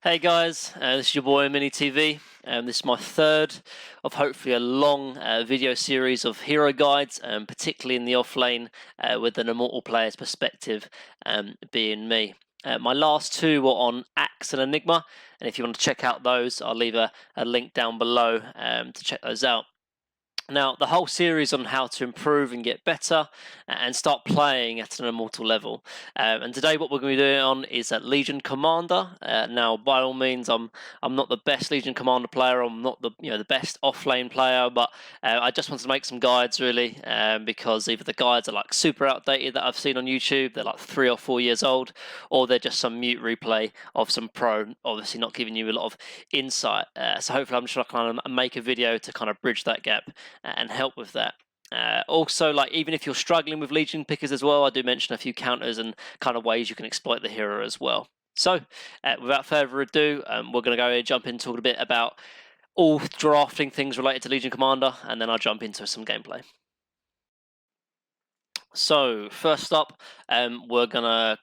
Hey guys, this is your boy Mini TV. This is my third of hopefully a long video series of hero guides, particularly in the offlane with an Immortal player's perspective being me. My last two were on Axe and Enigma, and if you want to check out those, I'll leave a link down below to check those out. Now, the whole series on how to improve and get better and start playing at an Immortal level. And today what we're going to be doing on is a Legion Commander. Now, by all means, I'm not the best Legion Commander player. I'm not the best offlane player, but I just wanted to make some guides really because either the guides are like super outdated that I've seen on YouTube, they're like 3 or 4 years old, or they're just some mute replay of some pro, obviously not giving you a lot of insight. So hopefully I'm just going to kind of make a video to kind of bridge that gap and help with that. Also, like even if you're struggling with Legion pickers as well, I do mention a few counters and kind of ways you can exploit the hero as well. So, without further ado, we're going to go and jump into a bit about all drafting things related to Legion Commander, and then I'll jump into some gameplay. So first up, we're gonna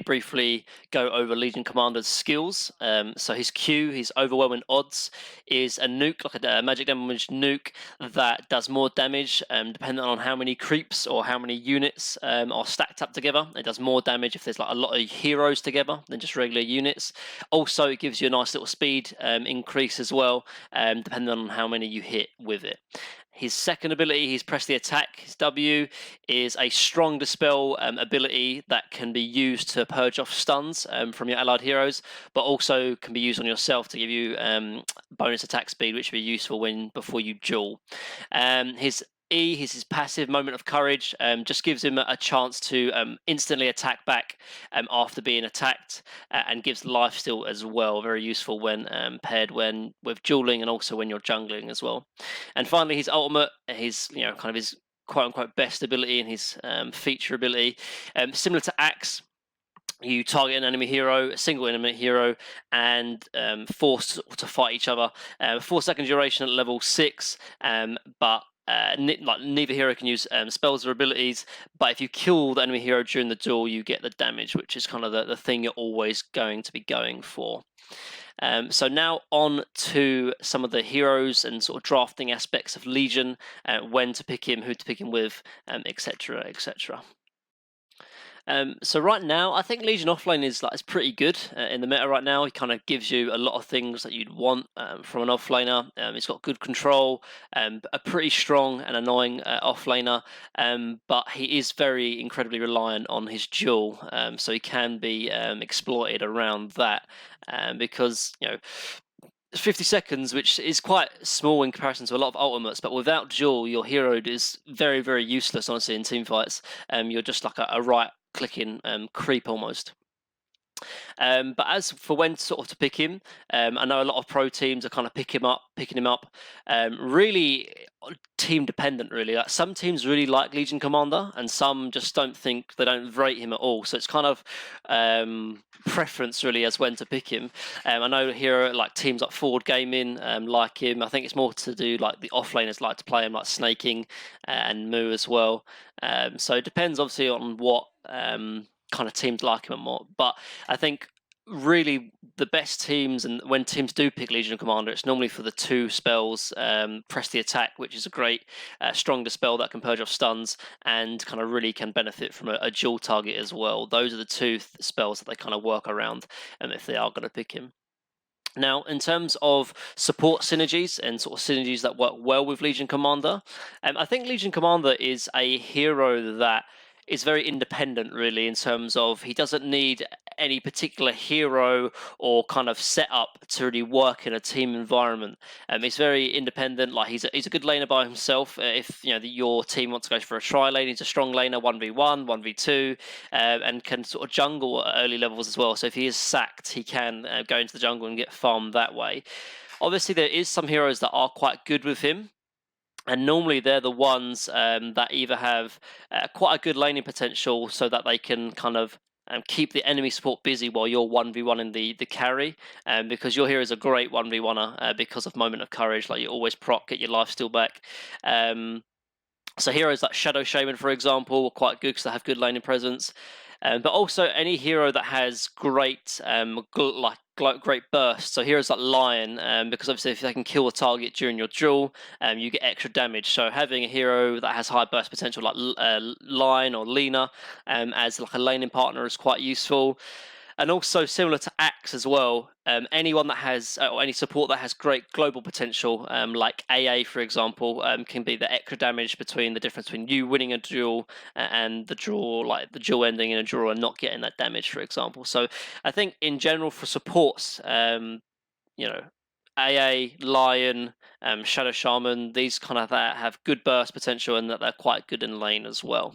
briefly go over Legion Commander's skills. So his Q, his overwhelming odds, is a nuke, like a magic damage nuke that does more damage depending on how many creeps or how many units are stacked up together. It does more damage if there's like a lot of heroes together than just regular units. Also, it gives you a nice little speed increase as well, depending on how many you hit with it. His second ability, he's press the attack. His W is a strong dispel ability that can be used to purge off stuns from your allied heroes, but also can be used on yourself to give you bonus attack speed, which would be useful before you duel. His E, his passive moment of courage, just gives him a chance to instantly attack back after being attacked, and gives life steal as well. Very useful when paired with dueling and also when you're jungling as well. And finally, his ultimate, his kind of his quote unquote best ability and his feature ability, similar to Axe. You target an enemy hero, a single enemy hero, and force to fight each other. 4-second duration at level 6, but neither hero can use spells or abilities, but if you kill the enemy hero during the duel, you get the damage, which is kind of the thing you're always going to be going for. So now on to some of the heroes and sort of drafting aspects of Legion, when to pick him, who to pick him with, etc, etc. So right now, I think Legion Offlane is pretty good in the meta right now. He kind of gives you a lot of things that you'd want from an offlaner. He's got good control, a pretty strong and annoying offlaner, but he is very incredibly reliant on his duel, so he can be exploited around that because 50 seconds, which is quite small in comparison to a lot of ultimates, but without duel, your hero is very, very useless, honestly, in team fights. You're just like a right-clicking creep almost. But as for when to pick him, I know a lot of pro teams are kind of picking him up. Really team dependent, really. Like some teams really like Legion Commander, and some just they don't rate him at all. So it's kind of preference really as when to pick him. I know here like teams like Forward Gaming like him. I think it's more to do like the offlaners like to play him, like Snaking and Moo as well. So it depends obviously on what kind of teams like him and more, but I think really the best teams, and when teams do pick Legion Commander, it's normally for the 2 spells, press the attack, which is a great strong dispel that can purge off stuns and kind of really can benefit from a dual target as well. Those are the 2 spells that they kind of work around if they are going to pick him. Now, in terms of support synergies and sort of synergies that work well with Legion Commander, I think Legion Commander is a hero that is very independent, really, in terms of he doesn't need any particular hero or kind of setup to really work in a team environment. He's very independent. Like he's a good laner by himself. If your team wants to go for a tri lane, he's a strong laner, 1v1, 1v2, and can sort of jungle at early levels as well. So if he is sacked, he can go into the jungle and get farmed that way. Obviously, there is some heroes that are quite good with him. And normally they're the ones that either have quite a good laning potential so that they can kind of keep the enemy support busy while you're 1v1ing the carry, because your hero is a great 1v1er because of moment of courage. Like you always proc, get your life steal back. So heroes like Shadow Shaman, for example, are quite good because they have good laning presence. But also any hero that has great great burst. So heroes like Lion, because obviously if they can kill a target during your duel, you get extra damage. So having a hero that has high burst potential like Lion or Lena as like a laning partner is quite useful. And also similar to Axe as well, anyone that has or any support that has great global potential, like AA for example, can be the extra damage between the difference between you winning a duel and the draw, like the duel ending in a draw and not getting that damage, for example. So I think in general for supports, you know, AA, Lion, Shadow Shaman, these kind of that have good burst potential and that they're quite good in lane as well.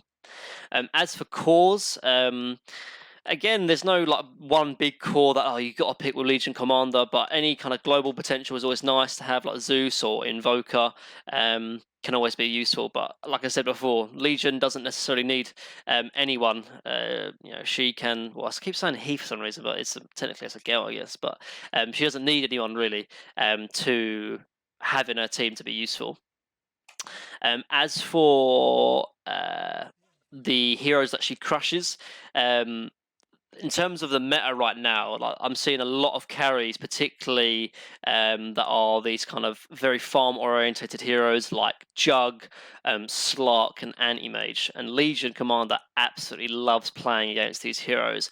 As for cores, again, there's no like one big core that you got to pick with Legion Commander, but any kind of global potential is always nice to have, like Zeus or Invoker. Can always be useful, but like I said before, Legion doesn't necessarily need anyone. She can. Well, I keep saying he for some reason, but technically it's a girl, I guess. But she doesn't need anyone really to have in her team to be useful. As for the heroes that she crushes, in terms of the meta right now, like I'm seeing a lot of carries, particularly that are these kind of very farm-orientated heroes like Jug, Slark, and Anti-Mage. And Legion Commander absolutely loves playing against these heroes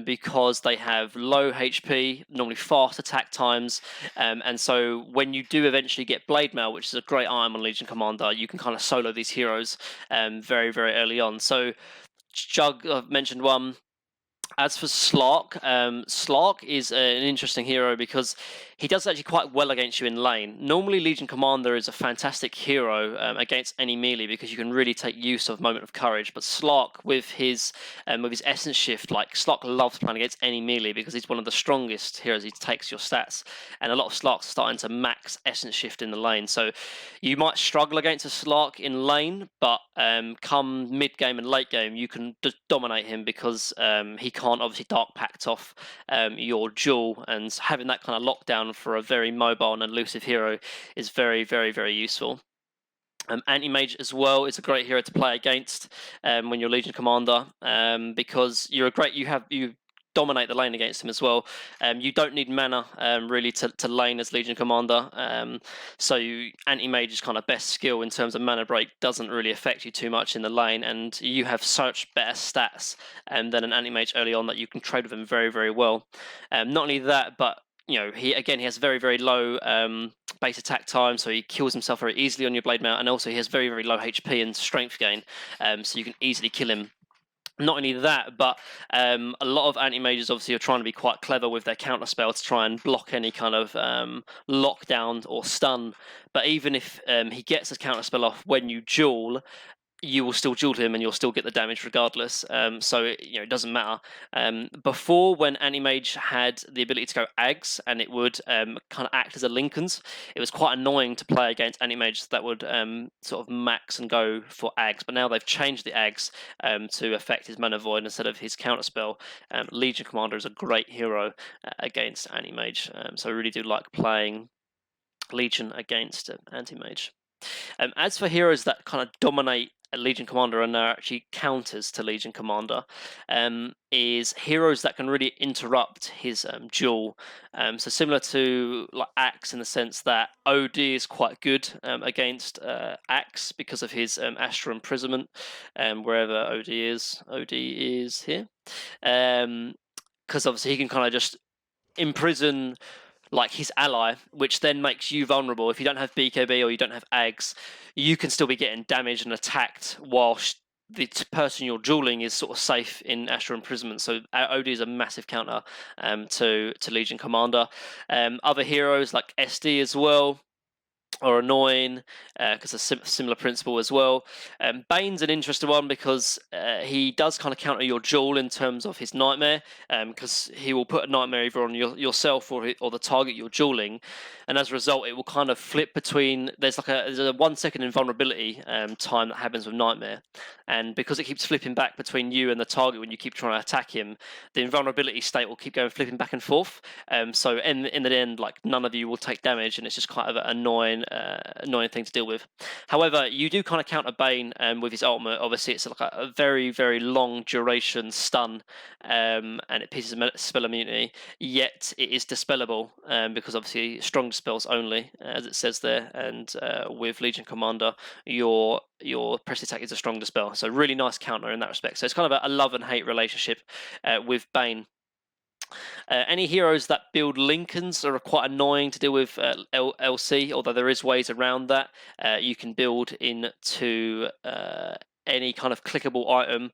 because they have low HP, normally fast attack times, and so when you do eventually get Blade Mail, which is a great item on Legion Commander, you can kind of solo these heroes very, very early on. So Jug, I've mentioned one. As for Slark, Slark is an interesting hero because he does actually quite well against you in lane. Normally, Legion Commander is a fantastic hero against any melee because you can really take use of Moment of Courage. But Slark, with his Essence Shift, like Slark loves playing against any melee because he's one of the strongest heroes. He takes your stats, and a lot of Slarks are starting to max Essence Shift in the lane. So you might struggle against a Slark in lane, but come mid game and late game, you can dominate him because he can't obviously Dark Pact off your duel, and having that kind of lockdown for a very mobile and elusive hero is very, very, very useful. Anti-Mage as well is a great hero to play against when you're Legion Commander because you dominate the lane against him as well. You don't need mana really to lane as Legion Commander, so Anti-Mage is kind of best skill in terms of mana break, doesn't really affect you too much in the lane, and you have such better stats than an Anti-Mage early on that you can trade with him very, very well. Not only that, but he has very, very low base attack time, so he kills himself very easily on your Blade Mail, and also he has very, very low HP and strength gain, so you can easily kill him. Not only that, but a lot of anti-mages obviously are trying to be quite clever with their counter spell to try and block any kind of lockdown or stun. But even if he gets his counter spell off when you duel, you will still duel him and you'll still get the damage regardless. So it doesn't matter. Before, when Anti-Mage had the ability to go Ags and it would kind of act as a Linken's, it was quite annoying to play against Anti-Mages that would sort of max and go for Ags. But now they've changed the Ags to affect his Mana Void instead of his counterspell. Legion Commander is a great hero against Anti-Mage. So I really do like playing Legion against Anti-Mage. As for heroes that kind of dominate Legion Commander and are actually counters to Legion Commander, is heroes that can really interrupt his duel. So similar to like Axe in the sense that OD is quite good against Axe because of his Astral Imprisonment, wherever OD is. OD is here. Because obviously he can kind of just imprison like his ally, which then makes you vulnerable. If you don't have BKB or you don't have Ags, you can still be getting damaged and attacked whilst the person you're dueling is sort of safe in Astral Imprisonment. So OD is a massive counter to Legion Commander. Other heroes like SD as well are annoying because it's a similar principle as well. Bane's an interesting one because he does kind of counter your duel in terms of his nightmare, because he will put a nightmare either on yourself or the target you're dueling, and as a result, it will kind of flip between. There's a 1 second invulnerability time that happens with nightmare, and because it keeps flipping back between you and the target when you keep trying to attack him, the invulnerability state will keep going flipping back and forth. So in the end, like none of you will take damage, and it's just kind of an annoying annoying thing to deal with. However, you do kind of counter Bane with his ultimate. Obviously, it's like a very, very long duration stun, and it pieces spell immunity. Yet it is dispellable because obviously strong dispels only, as it says there. And with Legion Commander, your press attack is a strong dispel. So really nice counter in that respect. So it's kind of a love and hate relationship with Bane. Any heroes that build Lincolns are quite annoying to deal with LC, although there is ways around that. You can build into any kind of clickable item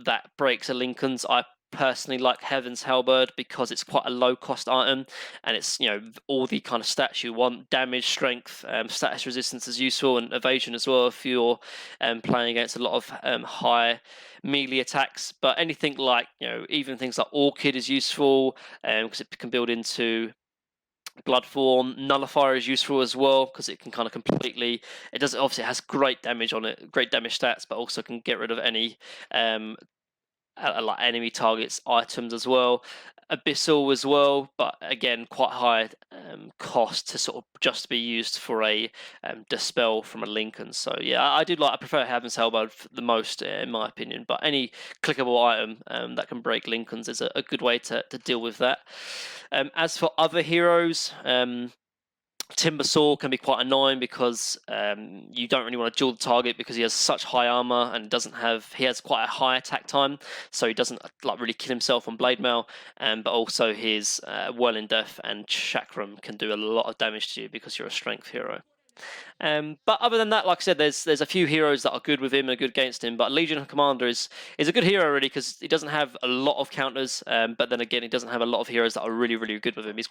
that breaks a Lincoln's. I personally like Heaven's Halberd because it's quite a low cost item, and it's all the kind of stats you want: damage, strength, status resistance is useful, and evasion as well if you're playing against a lot of high melee attacks. But anything like even things like Orchid is useful because it can build into Bloodform. Nullifier is useful as well because it can kind of completely. It does obviously it has great damage on it, great damage stats, but also can get rid of any like enemy targets items as well. Abyssal as well, but again quite high cost to sort of just be used for a dispel from a Lincoln. So yeah, I prefer Heaven's Hellbound the most in my opinion, but any clickable item that can break Lincolns is a good way to deal with that. As for other heroes, Timbersaw can be quite annoying because you don't really want to duel the target because he has such high armor and he has quite a high attack time, so he doesn't like really kill himself on blade mail. But also his Whirl in Death and Chakram can do a lot of damage to you because you're a strength hero. But other than that, like I said, there's a few heroes that are good with him and good against him. But Legion Commander is a good hero really because he doesn't have a lot of counters. But then again, he doesn't have a lot of heroes that are really, really good with him. He's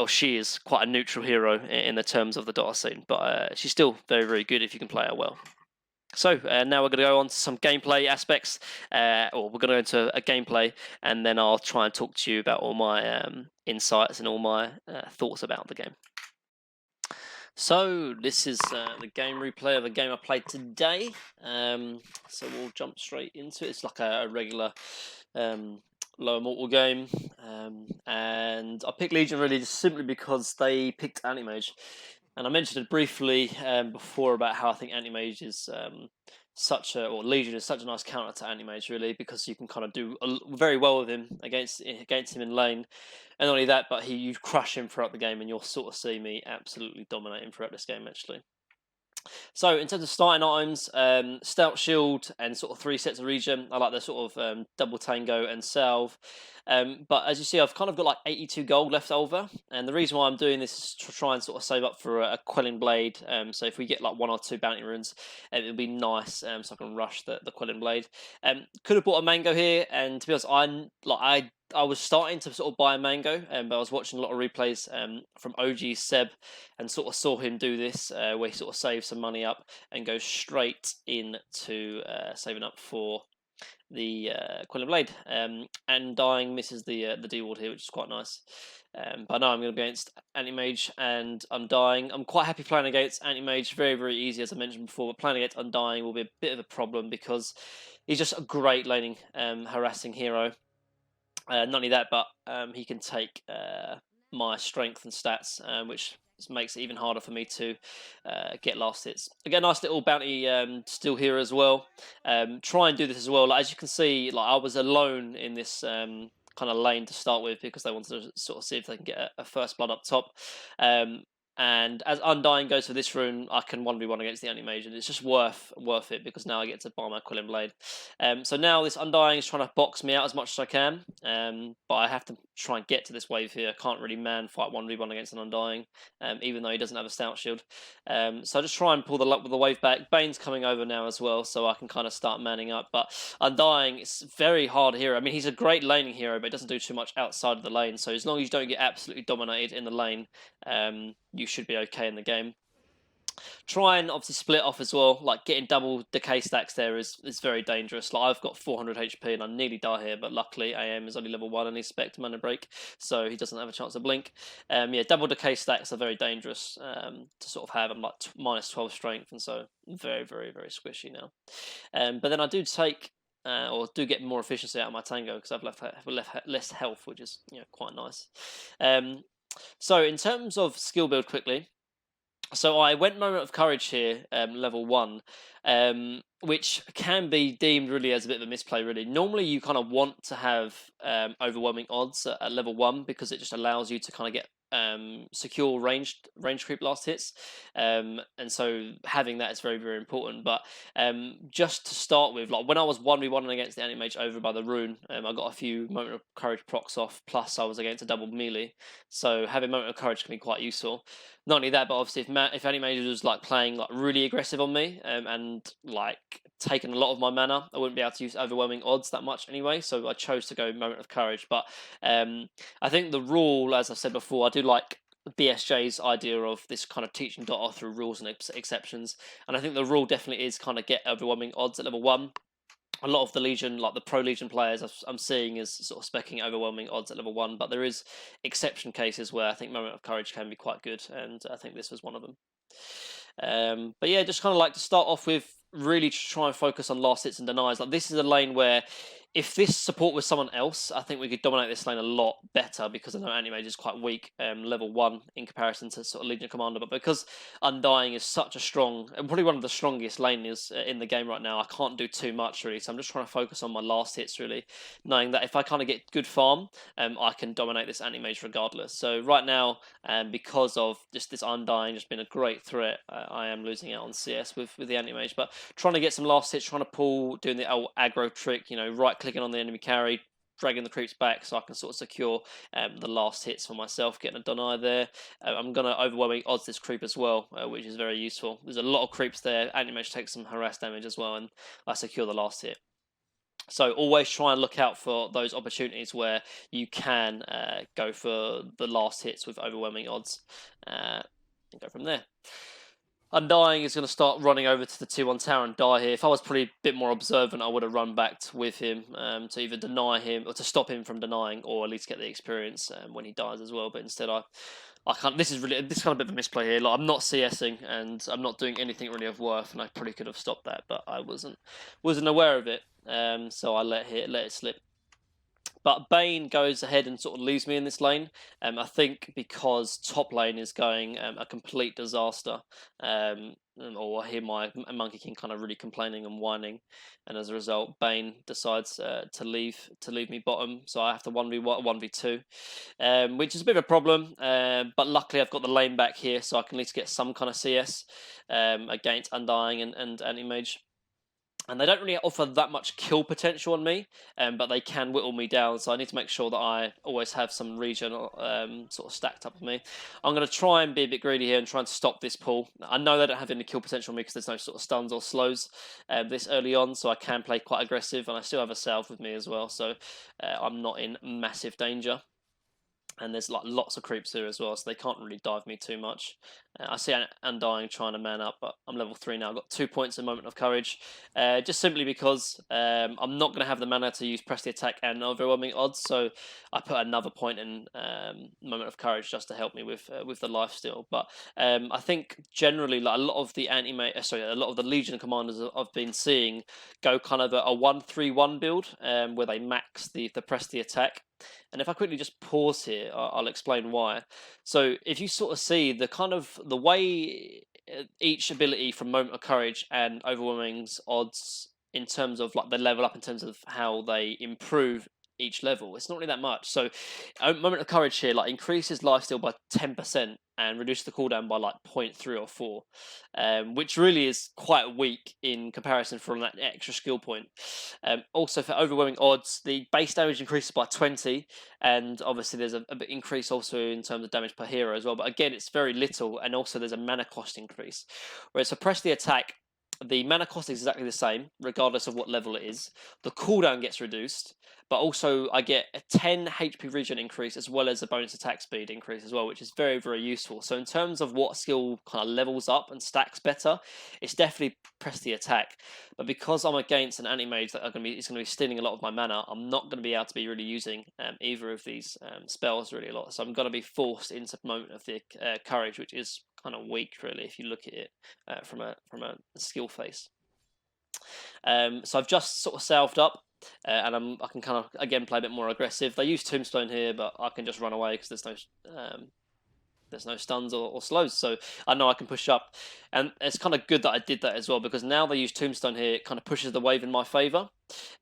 she is quite a neutral hero in the terms of the Dota scene, but she's still very, very good if you can play her well. So now we're going to go on to some gameplay aspects, or we're going to go into a gameplay, and then I'll try and talk to you about all my insights and all my thoughts about the game. So this is the game replay of a game I played today. So we'll jump straight into it. It's like a regular low Immortal game, and I picked Legion really just simply because they picked Anti-Mage, and I mentioned it briefly before about how I think Anti-Mage is Legion is such a nice counter to Anti-Mage really, because you can kind of do very well with him against him in lane, and not only that, but you crush him throughout the game, and you'll sort of see me absolutely dominate him throughout this game actually. So in terms of starting items, Stout Shield and sort of 3 sets of regen. I like the sort of double Tango and Salve. But as you see, I've kind of got like 82 gold left over. And the reason why I'm doing this is to try and sort of save up for a Quelling Blade. So if we get like 1 or 2 bounty runes, it'll be nice so I can rush the Quelling Blade. Could have bought a Mango here, and to be honest, I was starting to sort of buy a Mango, but I was watching a lot of replays from OG Seb and sort of saw him do this, where he sort of saves some money up and goes straight into saving up for the Quelling Blade. And dying misses the D-Ward here, which is quite nice. But no, I'm going to be against Anti-Mage, and Undying. I'm quite happy playing against Anti-Mage, very, very easy, as I mentioned before, but playing against Undying will be a bit of a problem because he's just a great laning, harassing hero. Not only that, but he can take my strength and stats, which makes it even harder for me to get last hits. Again, nice little bounty steal here as well. Try and do this as well. Like, as you can see, like I was alone in this kind of lane to start with because they wanted to sort of see if they can get a first blood up top. And as Undying goes for this rune, I can 1v1 against the Anti-Mage, and it's just worth it because now I get to buy my Quelling Blade. So now this Undying is trying to box me out as much as I can, but I have to try and get to this wave here. I can't really man fight 1v1 against an Undying, even though he doesn't have a Stout Shield. So I just try and pull the wave back. Bane's coming over now as well, so I can kind of start manning up. But Undying, it's very hard hero. I mean, he's a great laning hero, but he doesn't do too much outside of the lane. So as long as you don't get absolutely dominated in the lane, you should be okay in the game. Try and obviously split off as well. Like getting double decay stacks there is very dangerous. Like I've got 400 HP and I nearly die here, but luckily AM is only level 1 and he's spec to mana break, so he doesn't have a chance to blink. Yeah, double decay stacks are very dangerous to sort of have. I'm like minus 12 strength, and so very, very, very squishy now. But then I do take or do get more efficiency out of my Tango because I've left less health, which is quite nice. So in terms of skill build quickly, So I went Moment of Courage here, level 1, which can be deemed really as a bit of a misplay, really. Normally, you kind of want to have overwhelming odds at level 1 because it just allows you to kind of get secure range creep last hits. And so having that is very, very important. But just to start with, like when I was 1v1 against the Anti-Mage over by the rune, I got a few Moment of Courage procs off, plus I was against a double melee. So having Moment of Courage can be quite useful. Not only that, but obviously if Anti-Mage was like playing like really aggressive on me and like taking a lot of my mana, I wouldn't be able to use overwhelming odds that much anyway. So I chose to go Moment of Courage. But I think the rule, as I said before, I do like BSJ's idea of this kind of teaching Dota through rules and exceptions, and I think the rule definitely is kind of get overwhelming odds at level 1. A lot of the Legion, like the Pro Legion players I'm seeing is sort of specking overwhelming odds at level 1, but there is exception cases where I think Moment of Courage can be quite good, and I think this was one of them. But yeah, just kind of like to start off with really try and focus on last hits and denies. Like this is a lane where if this support was someone else, I think we could dominate this lane a lot better because I know Anti-Mage is quite weak, level 1 in comparison to sort of Legion Commander. But because Undying is such a strong, and probably one of the strongest laners in the game right now, I can't do too much really. So I'm just trying to focus on my last hits really, knowing that if I kind of get good farm, I can dominate this Anti-Mage regardless. So right now, because of just this Undying just been a great threat, I am losing out on CS with the Anti-Mage. But trying to get some last hits, trying to pull, doing the old aggro trick, right clicking on the enemy carry, dragging the creeps back so I can sort of secure the last hits for myself, getting a deny there. I'm going to overwhelming odds this creep as well, which is very useful. There's a lot of creeps there. Anti-Mage takes some harass damage as well, and I secure the last hit. So always try and look out for those opportunities where you can go for the last hits with overwhelming odds and go from there. Undying is going to start running over to the 2-1 tower and die here. If I was probably a bit more observant, I would have run back with him to either deny him or to stop him from denying, or at least get the experience when he dies as well. But instead, I can't. This kind of bit of a misplay here. Like I'm not CSing and I'm not doing anything really of worth, and I probably could have stopped that, but I wasn't aware of it. So I let it slip. But Bane goes ahead and sort of leaves me in this lane. I think because top lane is going a complete disaster. Or I hear my Monkey King kind of really complaining and whining, and as a result, Bane decides to leave me bottom. So I have to 1v2, which is a bit of a problem. But luckily, I've got the lane back here, so I can at least get some kind of CS against Undying and Anti-Mage. And they don't really offer that much kill potential on me, but they can whittle me down. So I need to make sure that I always have some regen sort of stacked up with me. I'm going to try and be a bit greedy here and try and stop this pull. I know they don't have any kill potential on me because there's no sort of stuns or slows this early on, so I can play quite aggressive, and I still have a salve with me as well, so I'm not in massive danger. And there's like lots of creeps here as well, so they can't really dive me too much. I see Undying trying to man up, but I'm level 3 now. I've got 2 points in Moment of Courage, just simply because I'm not going to have the mana to use Press the Attack and Overwhelming Odds, so I put another point in Moment of Courage just to help me with the lifesteal. But I think generally, like a lot of the a lot of the Legion commanders I've been seeing go kind of a 1-3-1 build where they max the Press the Attack. And if I quickly just pause here, I'll explain why. So if you sort of see the way each ability from Moment of Courage and Overwhelming's odds in terms of like the level up in terms of how they improve each level, it's not really that much. So Moment of Courage here like increases lifesteal by 10% and reduces the cooldown by like 0.3 or 4, which really is quite weak in comparison from that extra skill point. Also for overwhelming odds, the base damage increases by 20, and obviously there's a bit increase also in terms of damage per hero as well, but again it's very little, and also there's a mana cost increase. Whereas for Press the Attack, the mana cost is exactly the same regardless of what level it is. The cooldown gets reduced, but also I get a 10 HP regen increase as well as a bonus attack speed increase as well, which is very, very useful. So in terms of what skill kind of levels up and stacks better, it's definitely Press the Attack. But because I'm against an Anti-Mage that is going to be stealing a lot of my mana, I'm not going to be able to be really using either of these spells really a lot. So I'm going to be forced into Moment of the Courage, which is kind of weak really if you look at it from a skill face. So I've just sort of salved up, and I can kind of again play a bit more aggressive. They use Tombstone here, but I can just run away because there's no there's no stuns or slows, so I know I can push up. And it's kind of good that I did that as well, because now they use Tombstone here, it kind of pushes the wave in my favour.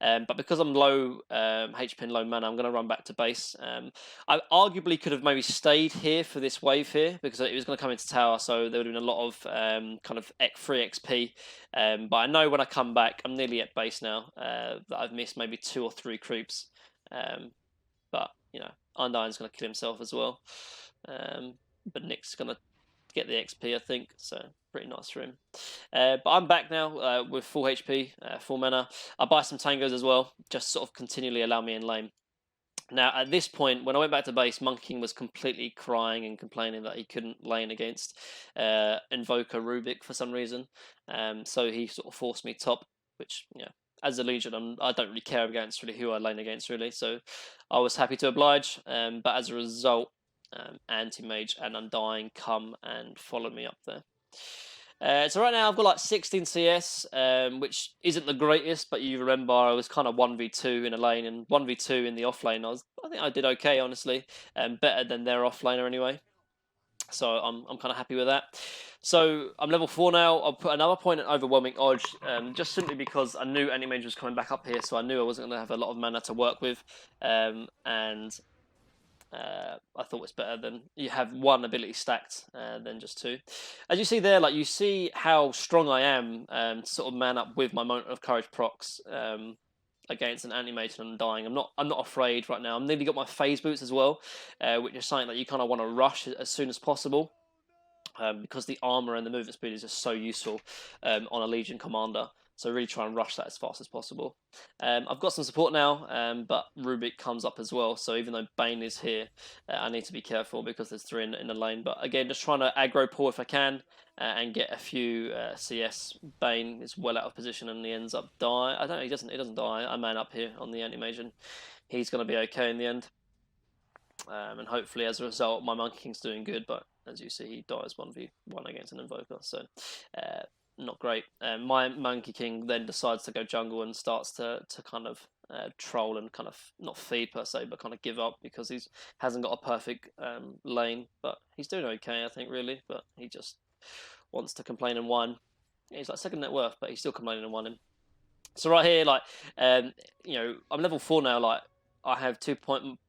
But because I'm low HP and low mana, I'm going to run back to base. I arguably could have maybe stayed here for this wave here, because it was going to come into tower, so there would have been a lot of kind of free XP. But I know when I come back, I'm nearly at base now, that I've missed maybe 2 or 3 creeps. But, you know, Undyne's going to kill himself as well. But Nick's going to get the XP, I think, so pretty nice for him. But I'm back now with full HP, full mana. I buy some tangos as well, just sort of continually allow me in lane. Now, at this point, when I went back to base, Monkey King was completely crying and complaining that he couldn't lane against Invoker Rubik for some reason. So he sort of forced me top, which, you know, as a Legion, I don't really care against really who I lane against, really. So I was happy to oblige. But as a result, Anti-Mage and Undying come and follow me up there. So right now I've got like 16 CS, which isn't the greatest, but you remember I was kind of 1v2 in a lane and 1v2 in the offlane. I think I did okay, honestly, better than their offlaner anyway. So I'm kind of happy with that. So I'm level 4 now. I'll put another point at Overwhelming Odds, just simply because I knew Anti-Mage was coming back up here, so I knew I wasn't going to have a lot of mana to work with, and I thought it's better than you have one ability stacked than just 2. As you see there, like you see how strong I am to sort of man up with my Moment of Courage procs against an Anti-Mage and Undying. I'm not afraid right now. I've nearly got my phase boots as well, which is something that you kind of want to rush as soon as possible. Because the armor and the movement speed is just so useful on a Legion commander. So really try and rush that as fast as possible. I've got some support now, but Rubik comes up as well. So even though Bane is here, I need to be careful because there's 3 in the lane. But again, just trying to aggro pull if I can and get a few CS. Bane is well out of position and he ends up die. I don't know, he doesn't die. I man up here on the Anti-Mage and he's going to be okay in the end. And hopefully as a result, my Monkey King's doing good, but as you see, he dies 1v1 against an Invoker, so not great. My Monkey King then decides to go jungle and starts to kind of troll and kind of not feed per se, but kind of give up because he hasn't got a perfect lane, but he's doing okay, I think, really, but he just wants to complain and whine. He's like second net worth, but he's still complaining and whining. So right here, like, you know, I'm level 4 now, like, I have 2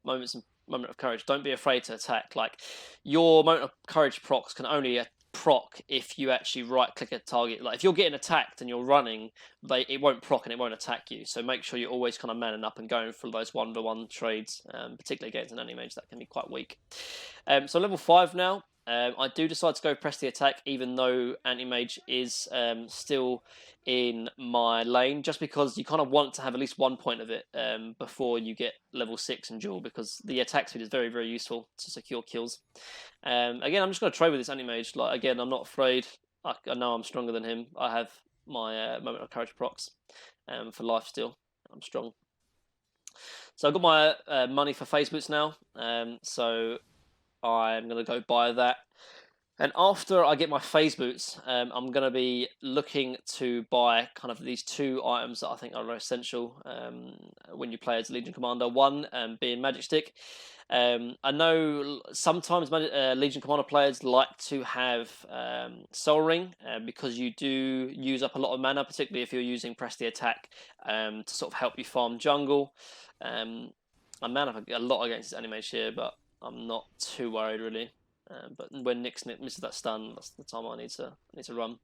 moments and Moment of Courage. Don't be afraid to attack. Like, your Moment of Courage procs can only proc if you actually right click a target. Like, if you're getting attacked and you're running, it won't proc and it won't attack you. So make sure you're always kind of manning up and going for those 1v1 trades, particularly against an Anti-Mage that can be quite weak. So level 5 now. I do decide to go press the attack, even though Anti-Mage is still in my lane, just because you kind of want to have at least 1 point of it before you get level 6 and duel, because the attack speed is very, very useful to secure kills. Again, I'm just going to trade with this Anti-Mage. Like, again, I'm not afraid. I know I'm stronger than him. I have my Moment of Courage procs for life still. I'm strong. So I've got my money for phase boots now. So I'm going to go buy that. And after I get my phase boots, I'm going to be looking to buy kind of these 2 items that I think are essential when you play as Legion Commander. One being Magic Stick. I know sometimes Legion Commander players like to have Soul Ring because you do use up a lot of mana, particularly if you're using Press the Attack to sort of help you farm jungle. I man up a lot against this Anti-Mage here, but I'm not too worried really. But when Nick misses that stun, that's the time I need to run.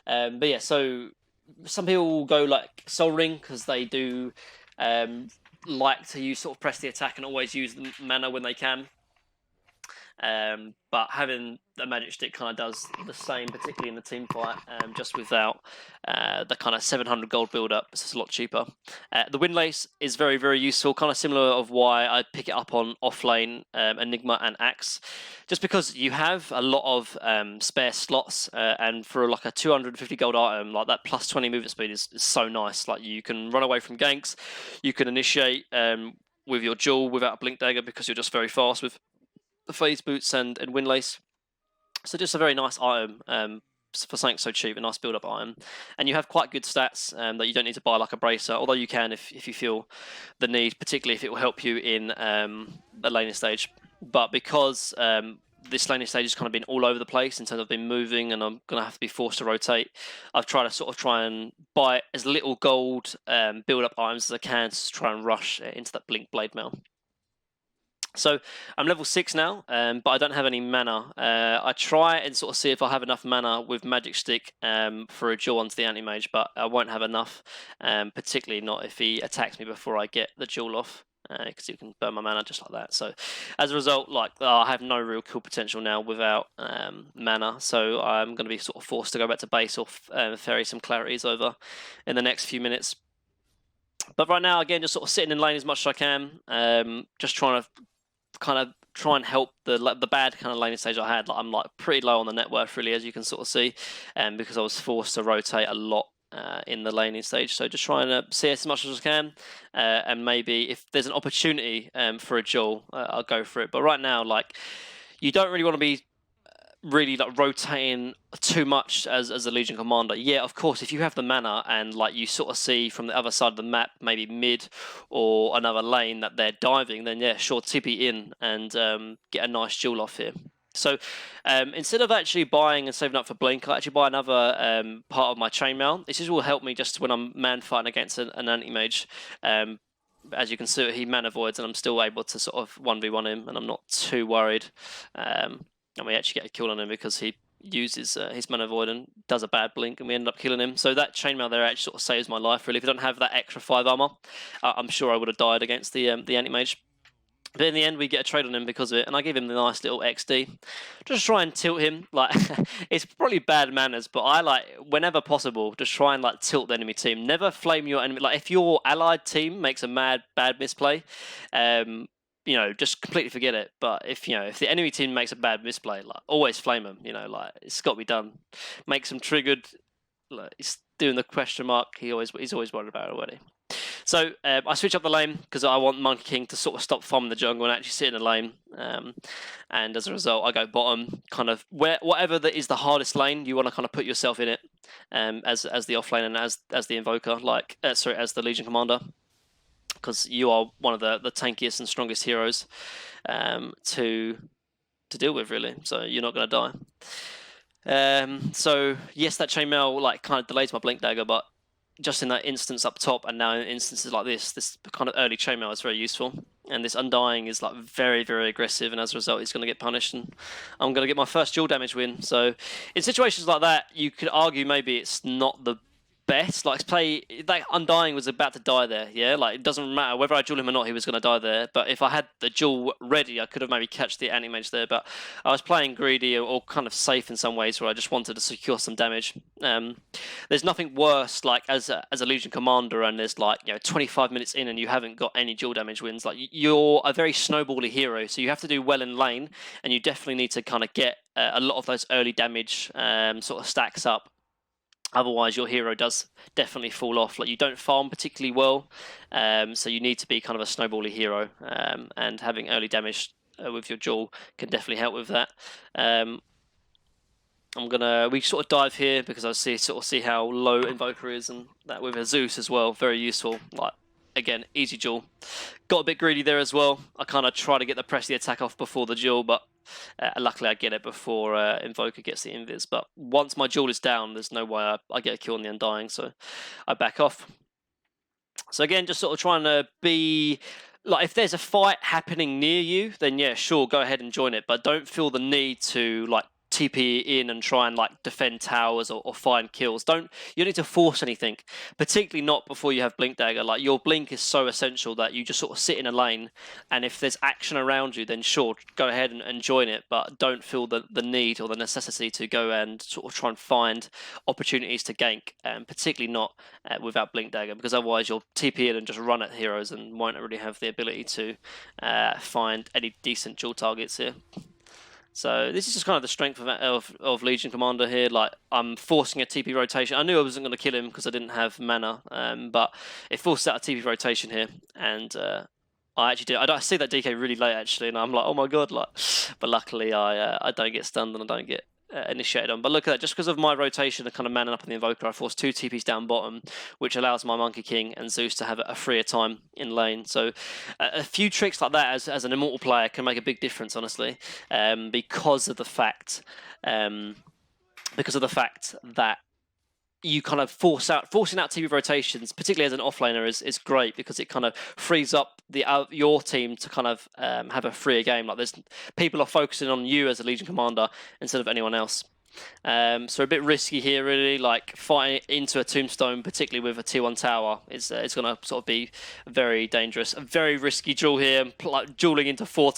But yeah, so some people go like Soul Ring because they do like to use sort of press the attack and always use the mana when they can. But having the Magic Stick kind of does the same, particularly in the team fight, just without the kind of 700 gold build up. It's just a lot cheaper. The Windlace is very, very useful, kind of similar of why I pick it up on Offlane, Enigma and Axe, just because you have a lot of spare slots, and for like a 250 gold item, like that plus 20 movement speed is so nice. Like, you can run away from ganks, you can initiate with your duel without a blink dagger because you're just very fast with the phase boots and Windlace. So just a very nice item for something so cheap, a nice build-up item. And you have quite good stats that you don't need to buy like a bracer, although you can if you feel the need, particularly if it will help you in the laning stage. But because this laning stage has kind of been all over the place in terms of been moving, and I'm going to have to be forced to rotate. I've tried to sort of try and buy as little gold, build up items as I can to try and rush into that Blink Blade Mail. So I'm level 6 now, but I don't have any mana. I try and sort of see if I have enough mana with Magic Stick for a duel onto the Anti-Mage, but I won't have enough, particularly not if he attacks me before I get the duel off, because he can burn my mana just like that. So as a result, like I have no real kill potential now without mana, so I'm going to be sort of forced to go back to base or ferry some clarities over in the next few minutes. But right now, again, just sort of sitting in lane as much as I can, just trying to kind of try and help the bad kind of laning stage I had. Like I'm like pretty low on the net worth really, as you can sort of see, because I was forced to rotate a lot in the laning stage. So just trying to see as much as I can, and maybe if there's an opportunity for a duel, I'll go for it. But right now, like you don't really want to be really like rotating too much as a Legion commander. Yeah, of course, if you have the mana and like you sort of see from the other side of the map, maybe mid or another lane that they're diving, then yeah, sure, TP in and get a nice duel off here. So instead of actually buying and saving up for Blink, I actually buy another part of my chainmail. This will help me just when I'm man fighting against an anti-mage. As you can see, he mana voids and I'm still able to sort of 1v1 him, and I'm not too worried. And we actually get a kill on him because he uses his mana void and does a bad blink, and we end up killing him. So that chainmail there actually sort of saves my life really. If I don't have that extra 5 armor, I'm sure I would have died against the anti-mage. But in the end, we get a trade on him because of it, and I give him the nice little XD. Just try and tilt him. Like it's probably bad manners, but I like whenever possible, just try and like tilt the enemy team. Never flame your enemy. Like if your allied team makes a bad misplay, you know, just completely forget it. But if the enemy team makes a bad misplay, like always flame them. You know, like it's got to be done. Makes them triggered. Like, he's doing the question mark. He's always worried about it already. So I switch up the lane because I want Monkey King to sort of stop farming the jungle and actually sit in a lane. And as a result, I go bottom, kind of whatever that is the hardest lane. You want to kind of put yourself in it, as the offlane and as the invoker, like as the Legion commander, because you are one of the tankiest and strongest heroes to deal with really. So you're not going to die. So yes, that chainmail like kind of delays my blink dagger, but just in that instance up top, and now in instances like this kind of early chainmail is very useful. And this Undying is like very, very aggressive, and as a result, he's going to get punished, and I'm going to get my first dual damage win. So in situations like that, you could argue maybe it's not the best. Like Undying was about to die there, yeah? Like it doesn't matter whether I duel him or not, he was going to die there. But if I had the duel ready, I could have maybe catch the anti-mage there. But I was playing greedy or kind of safe in some ways, where I just wanted to secure some damage. There's nothing worse, like as a Legion commander, and there's like 25 minutes in and you haven't got any dual damage wins. Like you're a very snowbally hero, so you have to do well in lane, and you definitely need to kind of get a lot of those early damage sort of stacks up. Otherwise, your hero does definitely fall off. Like you don't farm particularly well, so you need to be kind of a snowbally hero, and having early damage with your duel can definitely help with that. We sort of dive here because I see how low Invoker is, and that with a Zeus as well, very useful. Like again, easy duel. Got a bit greedy there as well. I kind of try to get the press the attack off before the duel, but luckily I get it before Invoker gets the invis. But once my duel is down, there's no way I get a kill on the Undying, so I back off. So again, just sort of trying to be like, if there's a fight happening near you, then yeah, sure, go ahead and join it, but don't feel the need to like TP in and try and like defend towers or find kills. You don't need to force anything, particularly not before you have Blink Dagger. Like your blink is so essential that you just sort of sit in a lane, and if there's action around you, then sure, go ahead and join it, but don't feel the need or the necessity to go and sort of try and find opportunities to gank, particularly not without Blink Dagger, because otherwise you'll TP in and just run at heroes and won't really have the ability to find any decent dual targets here. So this is just kind of the strength of Legion Commander here. Like I'm forcing a TP rotation. I knew I wasn't going to kill him because I didn't have mana, but it forced out a TP rotation here, and I actually did. I see that DK really late actually, and I'm like, oh my god! Like, but luckily I don't get stunned and I don't get initiated on. But look at that, just because of my rotation and kind of manning up on the Invoker, I forced 2 TPs down bottom, which allows my Monkey King and Zeus to have a freer time in lane. So a few tricks like that as an Immortal player can make a big difference, honestly, because of the fact that you kind of forcing out TP rotations, particularly as an offlaner, is great because it kind of frees up your team to kind of have a freer game. Like people are focusing on you as a Legion commander instead of anyone else. So a bit risky here, really. Like fighting into a tombstone, particularly with a tier 1 tower, it's going to sort of be very dangerous. A very risky duel here, like dueling into 5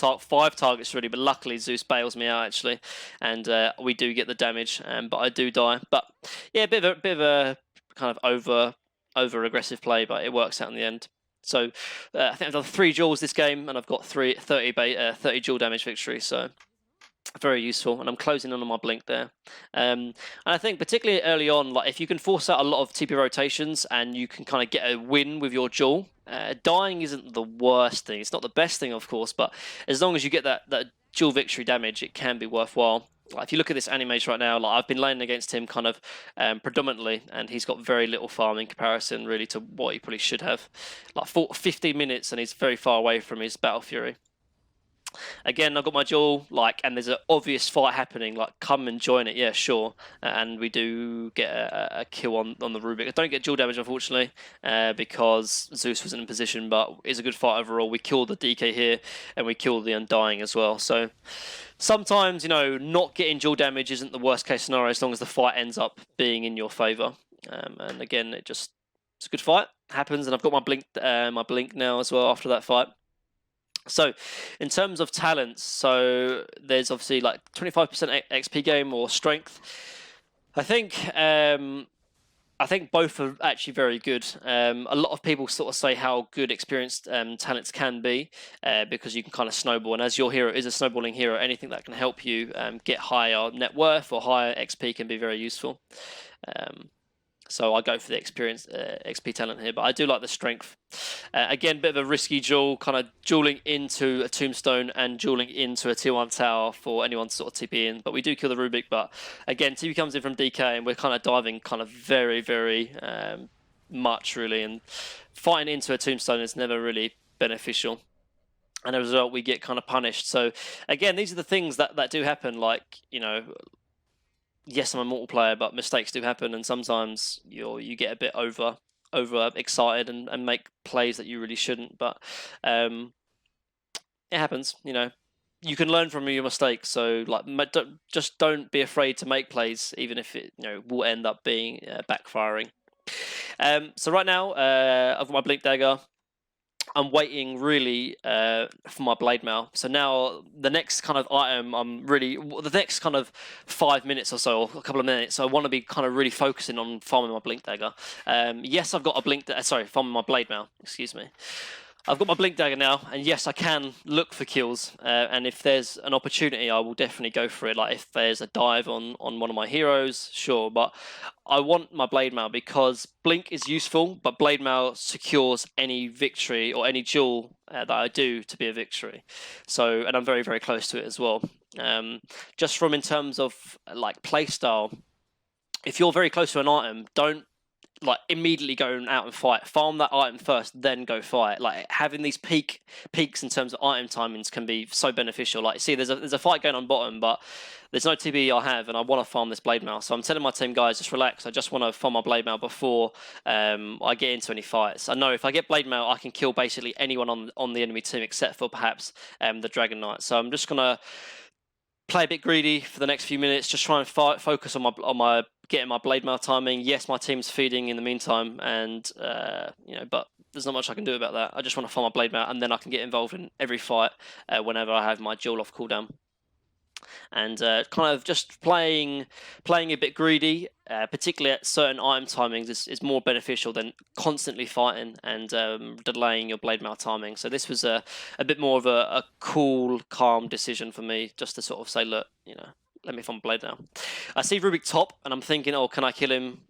targets really. But luckily Zeus bails me out actually, and we do get the damage. But I do die. But yeah, a bit of a kind of over aggressive play, but it works out in the end. So I think I've done 3 duels this game, and I've got 30 duel damage victory. So very useful, and I'm closing on my blink there. And I think particularly early on, like if you can force out a lot of TP rotations and you can kind of get a win with your duel, dying isn't the worst thing. It's not the best thing, of course, but as long as you get that dual victory damage, it can be worthwhile. Like if you look at this animation right now, like I've been laning against him kind of predominantly, and he's got very little farm in comparison really to what he probably should have. Like 15 minutes, and he's very far away from his Battle Fury. Again, I've got my duel, like, and there's an obvious fight happening, like, come and join it, yeah, sure. And we do get a kill on the Rubik. I don't get dual damage, unfortunately, because Zeus wasn't in position, but it's a good fight overall. We kill the DK here, and we kill the Undying as well. So sometimes, you know, not getting dual damage isn't the worst case scenario as long as the fight ends up being in your favour. And again, it's a good fight, happens, and I've got my blink now as well after that fight. So, in terms of talents, so there's obviously like 25% XP game or strength. I think both are actually very good. A lot of people sort of say how good experienced talents can be because you can kind of snowball. And as your hero is a snowballing hero, anything that can help you get higher net worth or higher XP can be very useful. So I go for the experience XP talent here, but I do like the strength. Again, bit of a risky duel, kind of dueling into a tombstone and dueling into a tier 1 tower for anyone to sort of TP in. But we do kill the Rubik, but again, TP comes in from DK and we're kind of diving kind of very, very much really. And fighting into a tombstone is never really beneficial. And as a result, we get kind of punished. So again, these are the things that do happen, like, you know, yes, I'm a Immortal player, but mistakes do happen, and sometimes you get a bit over excited and make plays that you really shouldn't. But it happens, you know. You can learn from your mistakes, so like don't be afraid to make plays, even if it will end up being backfiring. So right now, I've got my Blink Dagger. I'm waiting really for my blade mail. So now the next kind of item, the next kind of 5 minutes or so, or a couple of minutes, I want to be kind of really focusing on farming my blink dagger. Yes, I've got a farming my blade mail. Excuse me. I've got my blink dagger now, and yes, I can look for kills. And if there's an opportunity, I will definitely go for it. Like if there's a dive on one of my heroes, sure. But I want my blade mail because blink is useful, but blade mail secures any victory or any duel that I do to be a victory. So, and I'm very, very close to it as well. Just from in terms of like playstyle, if you're very close to an item, don't like immediately go out and fight. Farm that item first, then go fight. Like having these peaks in terms of item timings can be so beneficial. Like, see, there's a fight going on bottom, but there's no TB I have, and I want to farm this blade mail. So I'm telling my team, guys, just relax. I just want to farm my blade mail before I get into any fights. I know if I get blade mail, I can kill basically anyone on the enemy team except for perhaps the Dragon Knight. So I'm just gonna play a bit greedy for the next few minutes, just try and focus on my getting my blade mail timing. Yes, my team's feeding in the meantime, and but there's not much I can do about that. I just want to farm my blade mail, and then I can get involved in every fight whenever I have my duel off cooldown. And kind of just playing a bit greedy, particularly at certain item timings, is more beneficial than constantly fighting and delaying your blade mail timing. So this was a bit more of a cool, calm decision for me, just to sort of say, look, let me farm blade now. I see Rubik top, and I'm thinking, oh, can I kill him?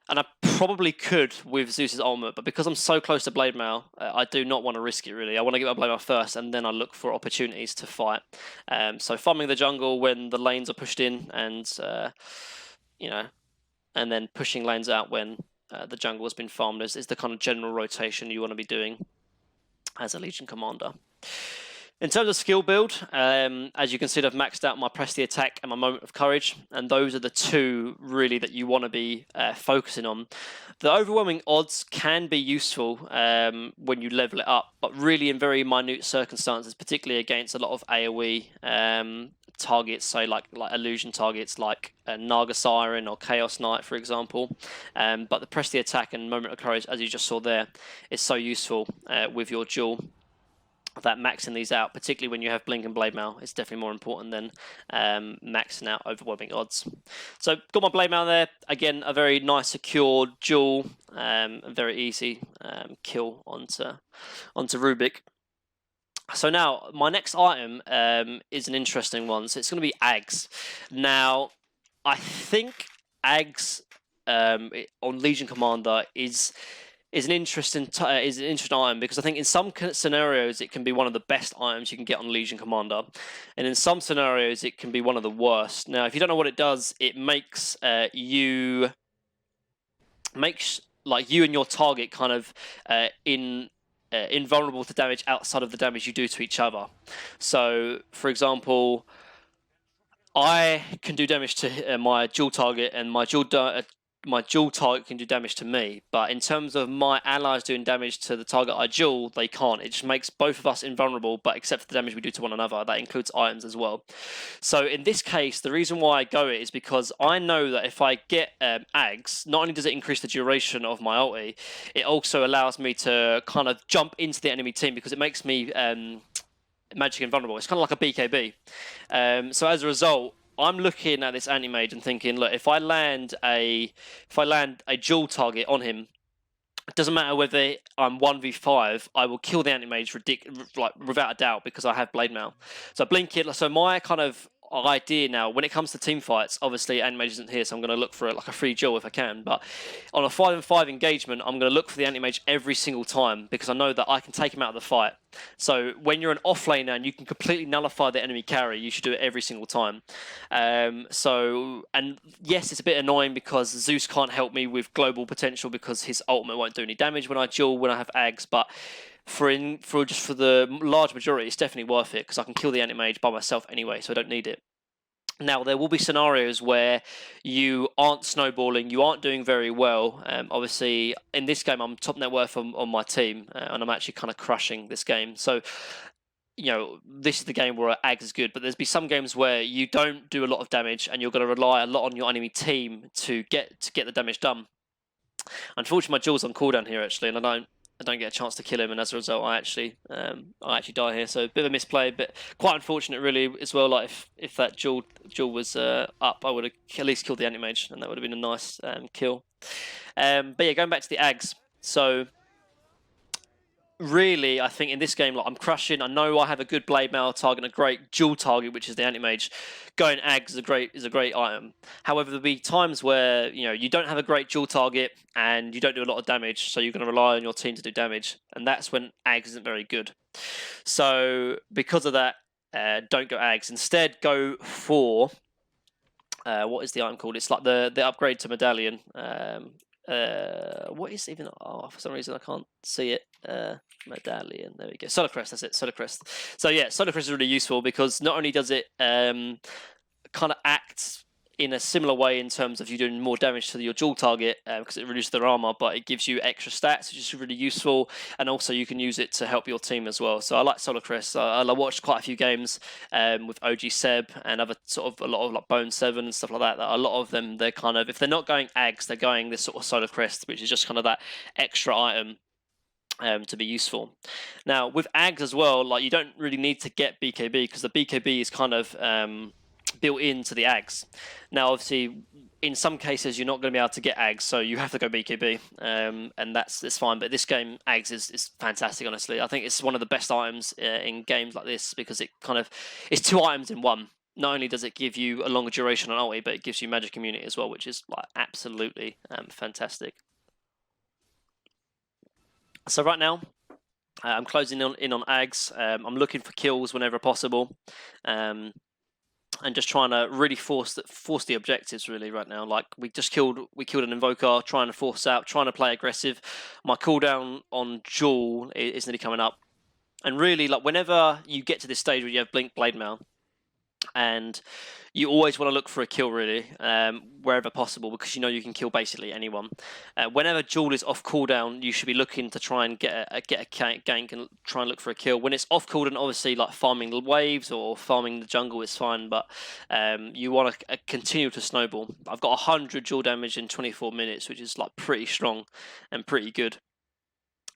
And I probably could with Zeus's ultimate, but because I'm so close to Blade Mail, I do not want to risk it, really. I want to get my Blade Mail first, and then I look for opportunities to fight. So farming the jungle when the lanes are pushed in, and, and then pushing lanes out when the jungle has been farmed is the kind of general rotation you want to be doing as a Legion Commander. In terms of skill build, as you can see, I've maxed out my Press the Attack and my Moment of Courage, and those are the two really that you want to be focusing on. The overwhelming odds can be useful when you level it up, but really in very minute circumstances, particularly against a lot of AoE targets, so like illusion targets like Naga Siren or Chaos Knight, for example. But the Press the Attack and Moment of Courage, as you just saw there, is so useful with your duel. That maxing these out, particularly when you have Blink and Blade Mail, is definitely more important than maxing out overwhelming odds. So got my Blade Mail there. Again, a very nice, secure duel, very easy kill onto Rubik. So now, my next item is an interesting one. So it's going to be Ags. Now, I think Ags on Legion Commander is an interesting item, because I think in some scenarios it can be one of the best items you can get on Legion Commander, and in some scenarios it can be one of the worst. Now, if you don't know what it does, it makes you and your target kind of invulnerable to damage outside of the damage you do to each other. So, for example, I can do damage to my dual target, and my dual target can do damage to me, but in terms of my allies doing damage to the target I duel, they can't. It just makes both of us invulnerable, but except for the damage we do to one another. That includes items as well. So in this case, the reason why I go it is because I know that if I get Ags, not only does it increase the duration of my ulti, it also allows me to kind of jump into the enemy team, because it makes me magic invulnerable. It's kind of like a BKB. So as a result, I'm looking at this anti-mage and thinking, look, if I land a dual target on him, it doesn't matter whether I'm 1v5, I will kill the anti-mage without a doubt, because I have Blade Mail. So blink it. So my kind of idea now, when it comes to team fights, obviously anti-mage isn't here, so I'm going to look for like a free duel if I can, but on a 5-on-5 engagement, I'm going to look for the anti-mage every single time, because I know that I can take him out of the fight. So when you're an offlaner and you can completely nullify the enemy carry, you should do it every single time. And yes, it's a bit annoying because Zeus can't help me with global potential, because his ultimate won't do any damage when I duel, when I have Ags, but for the large majority, it's definitely worth it, because I can kill the anti-mage by myself anyway, so I don't need it. Now, there will be scenarios where you aren't snowballing, you aren't doing very well. Obviously, in this game, I'm top net worth on my team, and I'm actually kind of crushing this game. So, this is the game where Ags is good, but there's be some games where you don't do a lot of damage, and you're going to rely a lot on your enemy team to get the damage done. Unfortunately, my duel's on cooldown here, actually, and I don't get a chance to kill him, and as a result, I actually die here. So a bit of a misplay, but quite unfortunate, really, as well. Like if that duel was up, I would have at least killed the anti-mage, and that would have been a nice kill. But yeah, going back to the Ags. So really, I think in this game, like, I'm crushing. I know I have a good Blade Mail target, and a great dual target, which is the anti-mage. Going Ags is a great item. However, there'll be times where you don't have a great dual target and you don't do a lot of damage, so you're going to rely on your team to do damage, and that's when Ags isn't very good. So because of that, don't go Ags. Instead, go for what is the item called? It's like the upgrade to Medallion. What is even? Oh, for some reason I can't see it. Medallion. There we go. Solar Crest. That's it. Solar Crest. So yeah, Solar Crest is really useful, because not only does it kind of act in a similar way in terms of you doing more damage to your dual target, because it reduces their armor, but it gives you extra stats, which is really useful, and also you can use it to help your team as well. So I like Solar Crest. I watched quite a few games with OG Seb and other sort of a lot of like Bone 7 and stuff like that. A lot of them, they're kind of, if they're not going Ags, they're going this sort of Solar Crest, which is just kind of that extra item to be useful. Now with Ags as well, like, you don't really need to get BKB, because the BKB is kind of built into the Ags. Now, obviously, in some cases, you're not going to be able to get Ags, so you have to go BKB, and that's fine. But this game, Ags is fantastic, honestly. I think it's one of the best items in games like this, because it's 2 items in one. not only does it give you a longer duration on ulti, but it gives you magic immunity as well, which is like absolutely fantastic. So right now, I'm closing in on Ags. I'm looking for kills whenever possible, and just trying to really force the objectives really right now. Like we killed an Invoker, trying to force out, trying to play aggressive. My cooldown on Jewel is nearly coming up, and really like whenever you get to this stage where you have Blink Blade Mail, and you always want to look for a kill really, wherever possible, because you know you can kill basically anyone. Whenever Jewel is off cooldown, you should be looking to try and get a gank and try and look for a kill. When it's off cooldown, obviously like farming the waves or farming the jungle is fine, but you want to continue to snowball. I've got 100 Jewel damage in 24 minutes, which is like pretty strong and pretty good.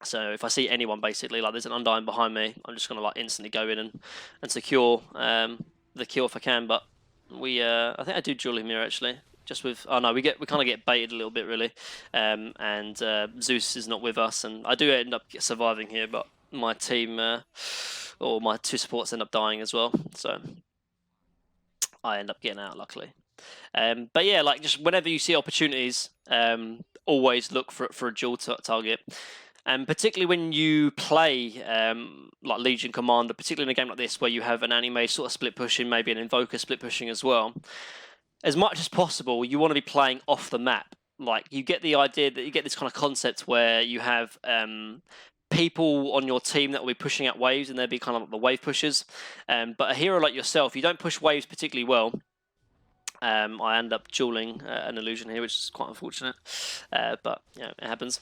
So if I see anyone basically, like there's an Undying behind me, I'm just gonna like instantly go in and secure the kill if I can. But I think I do duel him here actually. Just with no, we kind of get baited a little bit really, and Zeus is not with us, and I do end up surviving here, but my team or my 2 supports end up dying as well, so I end up getting out luckily. But yeah, like just whenever you see opportunities, always look for a dual target. And particularly when you play like Legion Commander, particularly in a game like this where you have an anime sort of split pushing, maybe an Invoker split pushing as well, as much as possible, you want to be playing off the map. Like you get the idea that you get this kind of concept where you have people on your team that will be pushing out waves, and they'll be kind of like the wave pushers. But a hero like yourself, you don't push waves particularly well. I end up dueling an illusion here, which is quite unfortunate, but yeah, it happens.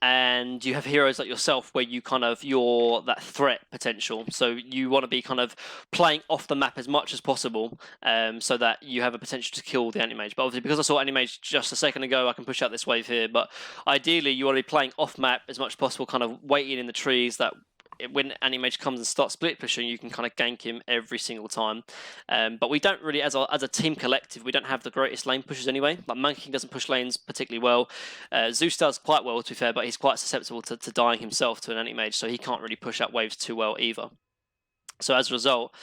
And you have heroes like yourself where you kind of you're that threat potential, so you want to be kind of playing off the map as much as possible, so that you have a potential to kill the anti-mage. But obviously because I saw anti-mage just a second ago, I can push out this wave here, but ideally you want to be playing off map as much as possible, kind of waiting in the trees, that when anti-mage comes and starts split pushing, you can kind of gank him every single time. But we don't really, as a team collective, we don't have the greatest lane pushers anyway. Like Monkey King doesn't push lanes particularly well. Zeus does quite well, to be fair, but he's quite susceptible to dying himself to an anti-mage, so he can't really push out waves too well either. So as a result,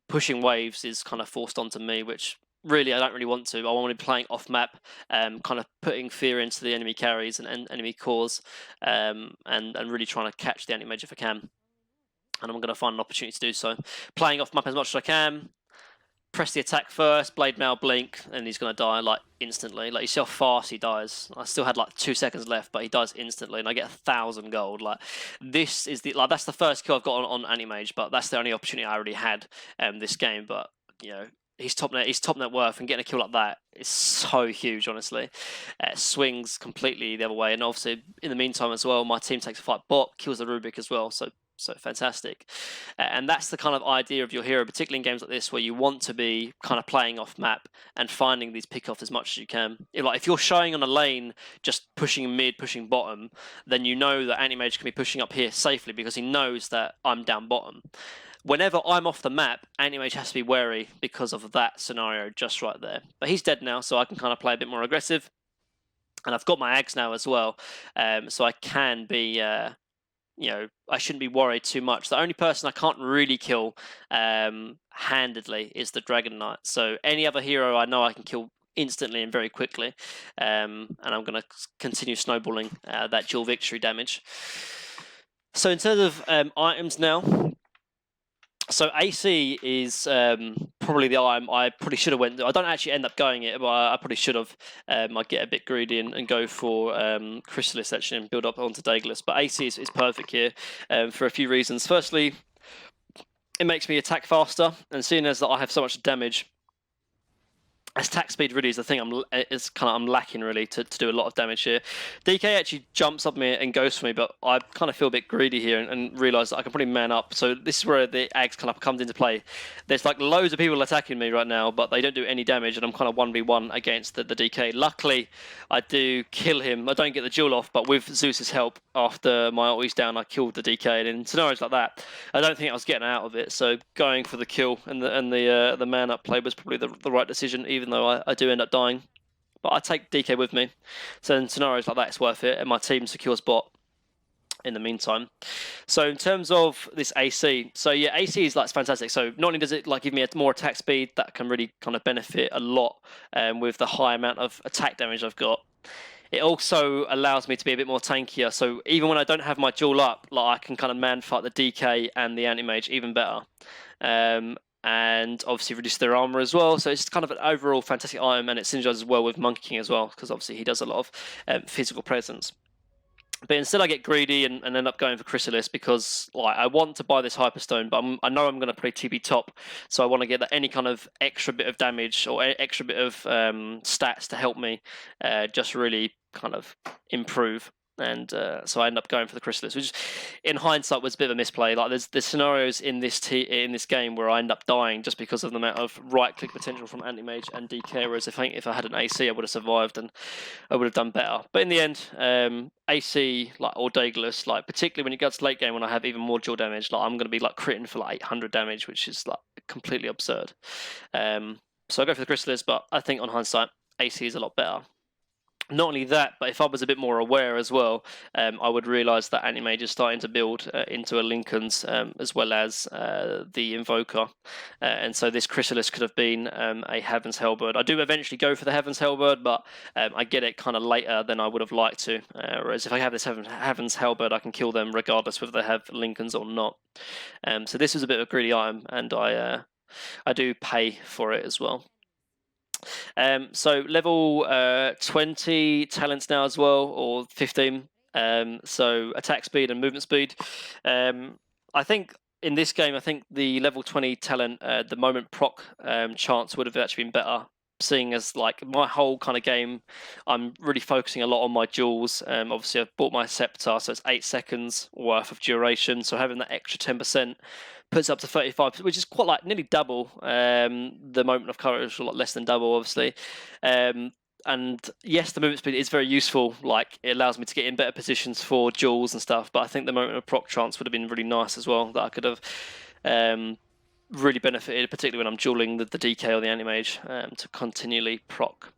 pushing waves is kind of forced onto me, which really I don't really want to. I want to be playing off map, kind of putting fear into the enemy carries and enemy cores, and really trying to catch the anti-mage if I can. And I'm going to find an opportunity to do so. Playing off map as much as I can. Press the attack first, blade mail, blink, and he's going to die like instantly. Like you see how fast he dies. I still had like 2 seconds left, but he dies instantly, and I get 1,000 gold. Like this is that's the first kill I've got on anti-mage, but that's the only opportunity I already had this game. But you know, he's top net worth, and getting a kill like that is so huge, honestly. Swings completely the other way, and obviously in the meantime as well, my team takes a fight bot, kills the Rubik as well, so fantastic. And that's the kind of idea of your hero, particularly in games like this where you want to be kind of playing off map and finding these pick-offs as much as you can. If you're showing on a lane just pushing mid, pushing bottom, then you know that anti-mage can be pushing up here safely because he knows that I'm down bottom. Whenever I'm off the map, anti-mage has to be wary because of that scenario just right there. But he's dead now, so I can kind of play a bit more aggressive. And I've got my Ags now as well, so I can be... I shouldn't be worried too much. The only person I can't really kill handedly is the Dragon Knight. So any other hero I know I can kill instantly and very quickly. And I'm going to continue snowballing that dual victory damage. So in terms of items now, so AC is probably the item I probably should have went. I don't actually end up going it, but I probably should have. I get a bit greedy and go for Chrysalis actually and build up onto Daedalus. But AC is perfect here for a few reasons. Firstly, it makes me attack faster, and seeing as that I have so much damage, attack speed really is the thing I'm lacking really to do a lot of damage here. DK actually jumps up me and goes for me, but I kind of feel a bit greedy here and realise that I can probably man up. So this is where the Ags kind of comes into play. There's like loads of people attacking me right now, but they don't do any damage, and I'm kind of 1v1 against the DK. Luckily, I do kill him. I don't get the duel off, but with Zeus's help, after my ulti's down, I killed the DK. And in scenarios like that, I don't think I was getting out of it. So going for the kill and the man up play was probably the right decision, even though I do end up dying. But I take DK with me. So in scenarios like that, it's worth it, and my team secures bot. in the meantime. So in terms of this AC, so yeah, AC is like fantastic. So not only does it like give me a more attack speed that can really kind of benefit a lot with the high amount of attack damage I've got, it also allows me to be a bit more tankier. So even when I don't have my duel up, like I can kind of man fight the DK and the anti-mage even better. And obviously reduce their armor as well. So it's kind of an overall fantastic item, and it synergizes well with Monkey King as well, because obviously he does a lot of physical presence. But instead I get greedy and end up going for Chrysalis because like I want to buy this Hyperstone, but I know I'm going to play TB top, so I want to get any kind of extra bit of damage or extra bit of stats to help me just really kind of improve. And so I end up going for the Chrysalis, which in hindsight was a bit of a misplay. Like there's scenarios in this game where I end up dying just because of the amount of right click potential from Anti-Mage and DK, whereas if I had an AC I would have survived and I would have done better. But in the end, AC like or Daedalus, like particularly when it gets late game when I have even more dual damage, like I'm going to be like critting for like 800 damage, which is like completely absurd. So I go for the Chrysalis, but I think on hindsight AC is a lot better. Not only that, but if I was a bit more aware as well, I would realise that Anti-Mage is starting to build into a Lincoln's as well as the Invoker. And so this Chrysalis could have been a Heaven's Hellbird. I do eventually go for the Heaven's Hellbird, but I get it kind of later than I would have liked to. Whereas if I have this Heaven's Hellbird, I can kill them regardless whether they have Lincolns or not. So this was a bit of a greedy item, and I do pay for it as well. So level 20 talents now as well, or 15. So attack speed and movement speed. I think in this game, I think the level 20 talent, the moment proc chance would have actually been better. Seeing as like my whole kind of game, I'm really focusing a lot on my duels. Obviously, I've bought my Scepter, so it's 8 seconds worth of duration. So having that extra 10% puts up to 35%, which is quite like nearly double the moment of courage, a lot less than double, obviously. And yes, the movement speed is very useful. Like it allows me to get in better positions for duels and stuff. But I think the moment of proc chance would have been really nice as well. That I could have really benefited, particularly when I'm dueling the DK or the Anti-Mage to continually proc.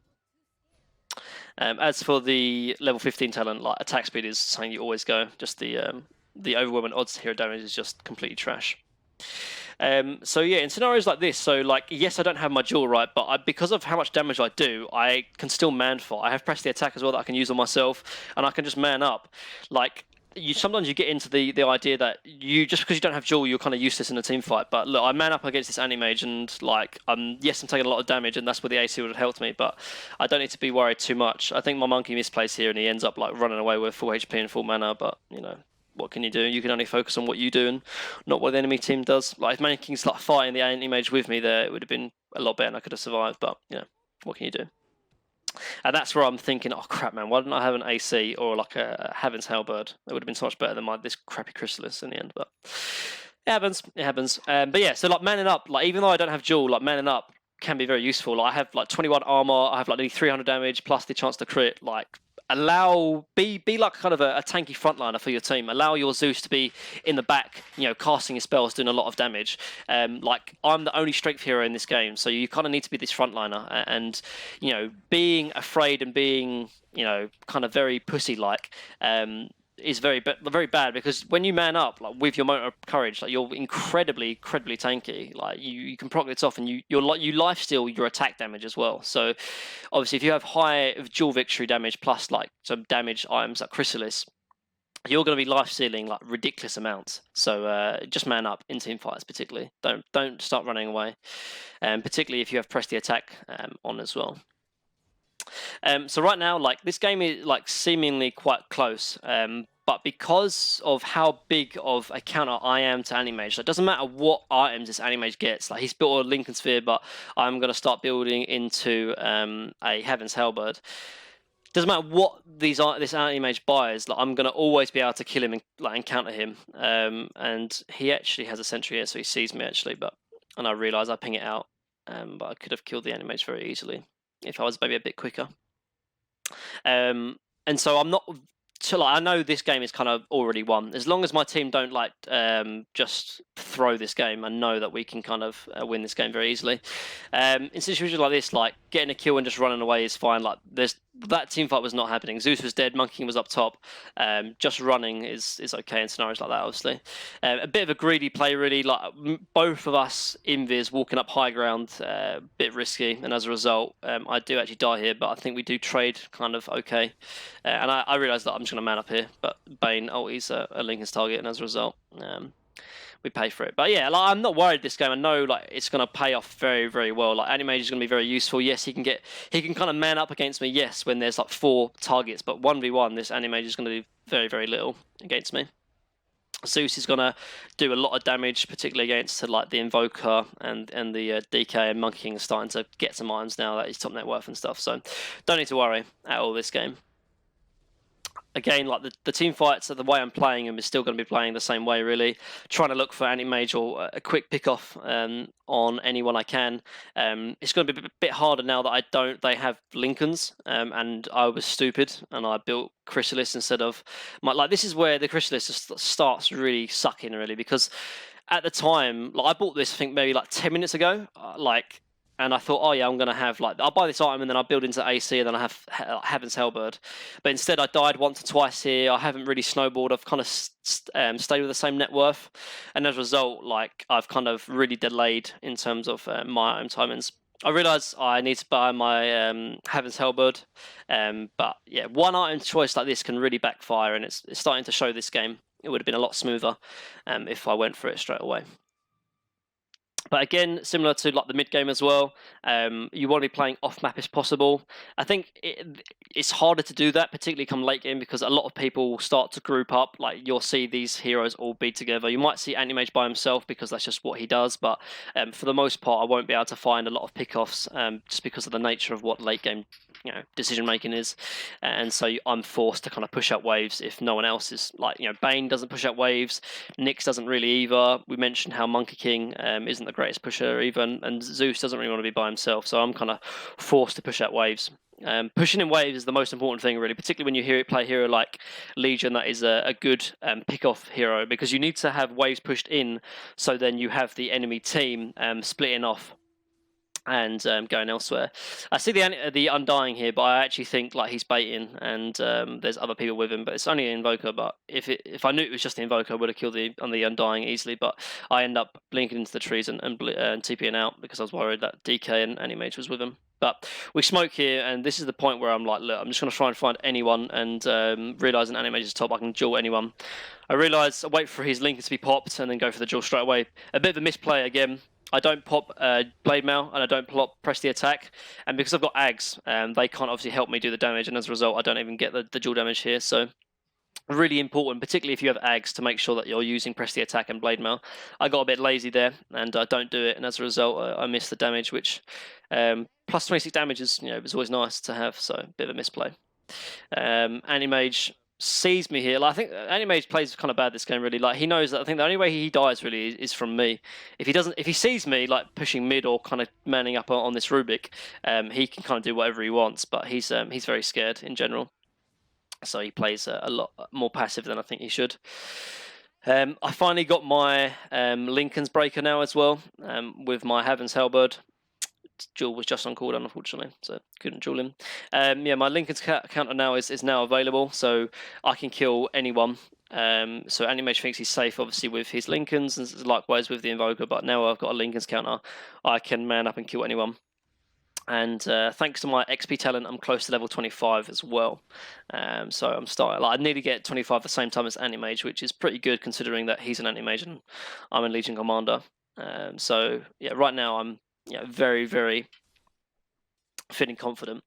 As for the level 15 talent, like attack speed is something you always go. Just the overwhelming odds hero damage is just completely trash. So yeah, in scenarios like this, so like yes, I don't have my duel right, but because of how much damage I do, I can still man fight. I have press the attack as well that I can use on myself, and I can just man up. Like sometimes you get into the idea that you just because you don't have duel, you're kind of useless in a team fight. But look, I man up against this Anti-Mage, and like yes, I'm taking a lot of damage, and that's where the AC would have helped me. But I don't need to be worried too much. I think my monkey misplays here, and he ends up like running away with full HP and full mana. But you know, what can you do? You can only focus on what you do and not what the enemy team does. Like if Monkey King's like fighting the Anti-Mage with me there, it would have been a lot better and I could have survived. But you know, what can you do? And that's where I'm thinking, oh crap, man, why didn't I have an AC or like a Heaven's Hellbird? It would have been so much better than this crappy Chrysalis in the end. But it happens. It happens. But yeah, so like manning up, like even though I don't have duel, like manning up can be very useful. Like I have like 21 armor, I have like nearly 300 damage plus the chance to crit. Like be like kind of a tanky frontliner for your team. Allow your Zeus to be in the back, you know, casting his spells, doing a lot of damage. Like I'm the only strength hero in this game, so you kind of need to be this frontliner. And you know, being afraid and being, you know, kind of very pussy-like is very bad, because when you man up like with your moment of courage, like you're incredibly tanky. Like you can proc this off, and you lifesteal your attack damage as well. So obviously if you have high dual victory damage plus like some damage items like Chrysalis, you're going to be lifestealing like ridiculous amounts. So just man up in team fights, particularly. Don't start running away, and particularly if you have press the attack on as well. So right now, like this game is like seemingly quite close, but because of how big of a counter I am to Anti-Mage, it doesn't matter what items this Anti-Mage gets. Like he's built a Lincoln Sphere, but I'm going to start building into a Heaven's Hellbird. Doesn't matter what this Anti-Mage buys, like I'm going to always be able to kill him and like encounter him. And he actually has a sentry here, so he sees me actually, and I realise I ping it out, but I could have killed the Anti-Mage very easily if I was maybe a bit quicker. And so I'm not. So like, I know this game is kind of already won. As long as my team don't like just throw this game, I know that we can kind of win this game very easily. In situations like this, like getting a kill and just running away is fine. Like there's that team fight was not happening. Zeus was dead, Monkey King was up top. Just running is okay in scenarios like that, obviously. A bit of a greedy play, really. Like both of us invis walking up high ground, a bit risky, and as a result, I do actually die here. But I think we do trade kind of okay, and I realise that I'm just going to man up here. But Bane ultis a Lincoln's target, and as a result, we pay for it. But yeah, like, I'm not worried this game. I know like it's going to pay off very, very well. Like Animage is going to be very useful. Yes, he can kind of man up against me. Yes, when there's like 4 targets, but 1v1, this Animage is going to do very, very little against me. Zeus is going to do a lot of damage, particularly against like the Invoker and the DK, and Monkey King is starting to get some items now that he's top net worth and stuff. So don't need to worry at all this game. Again, like the team fights, the way I'm playing them is still going to be playing the same way, really. Trying to look for anti-mage or a quick pick-off on anyone I can. It's going to be a bit harder now that they have Lincolns, and I was stupid, and I built Chrysalis instead of... this is where the Chrysalis just starts really sucking, really, because at the time, like I bought this, I think, maybe like 10 minutes ago, and I thought, oh yeah, I'm going to have, like, I'll buy this item and then I'll build into AC and then I have Heaven's Hellbird. But instead I died once or twice here. I haven't really snowballed. I've kind of stayed with the same net worth. And as a result, like, I've kind of really delayed in terms of my own timings. I realise I need to buy my Heaven's Hellbird. But yeah, one item choice like this can really backfire, and it's starting to show this game. It would have been a lot smoother if I went for it straight away. But again, similar to like the mid game as well, you want to be playing off map as possible. I think it's harder to do that, particularly come late game, because a lot of people start to group up. Like you'll see these heroes all be together. You might see Anti-Mage by himself because that's just what he does. But for the most part, I won't be able to find a lot of pickoffs just because of the nature of what late game decision making is, and so I'm forced to kind of push out waves if no one else is. Like, Bane doesn't push out waves, Nyx doesn't really either. We mentioned how Monkey King isn't the greatest pusher even, and Zeus doesn't really want to be by himself, so I'm kind of forced to push out waves. Pushing in waves is the most important thing, really, particularly when you play a hero like Legion that is a good pick-off hero, because you need to have waves pushed in, so then you have the enemy team splitting off and going elsewhere. I see the Undying here, but I actually think like he's baiting, and there's other people with him, but it's only an Invoker. But if I knew it was just the Invoker, I would have killed the Undying easily, but I end up blinking into the trees and TPing out because I was worried that DK and Animage was with him. But we smoke here, and this is the point where I'm like, look, I'm just going to try and find anyone, and realising Animage is top, I can duel anyone. I realise I wait for his Lincoln to be popped and then go for the duel straight away. A bit of a misplay again. I don't pop Blade Mail, and I don't press the attack, and because I've got Ags, they can't obviously help me do the damage, and as a result I don't even get the dual damage here. So really important, particularly if you have Ags, to make sure that you're using press the attack and Blade Mail. I got a bit lazy there, and I don't do it, and as a result I missed the damage, which plus 26 damage is is always nice to have, so a bit of a misplay. Animage sees me here. Like, I think Animage plays kind of bad this game, really. Like, he knows that I think the only way he dies really is from me. If he sees me like pushing mid or kind of manning up on this Rubik, he can kind of do whatever he wants. But he's very scared in general, so he plays a lot more passive than I think he should. I finally got my Lincoln's Breaker now as well, with my Heaven's Hellbird. Duel was just on cooldown, unfortunately, so couldn't duel him. Yeah, my Lincoln's counter now is now available, so I can kill anyone. So Animage thinks he's safe, obviously, with his Lincolns, and likewise with the Invoker, but now I've got a Lincoln's counter, I can man up and kill anyone. And thanks to my XP talent, I'm close to level 25 as well. So I'm starting, I need to get 25 at the same time as Animage, which is pretty good considering that he's an Animage and I'm a Legion Commander. So yeah, right now I'm very, very feeling confident.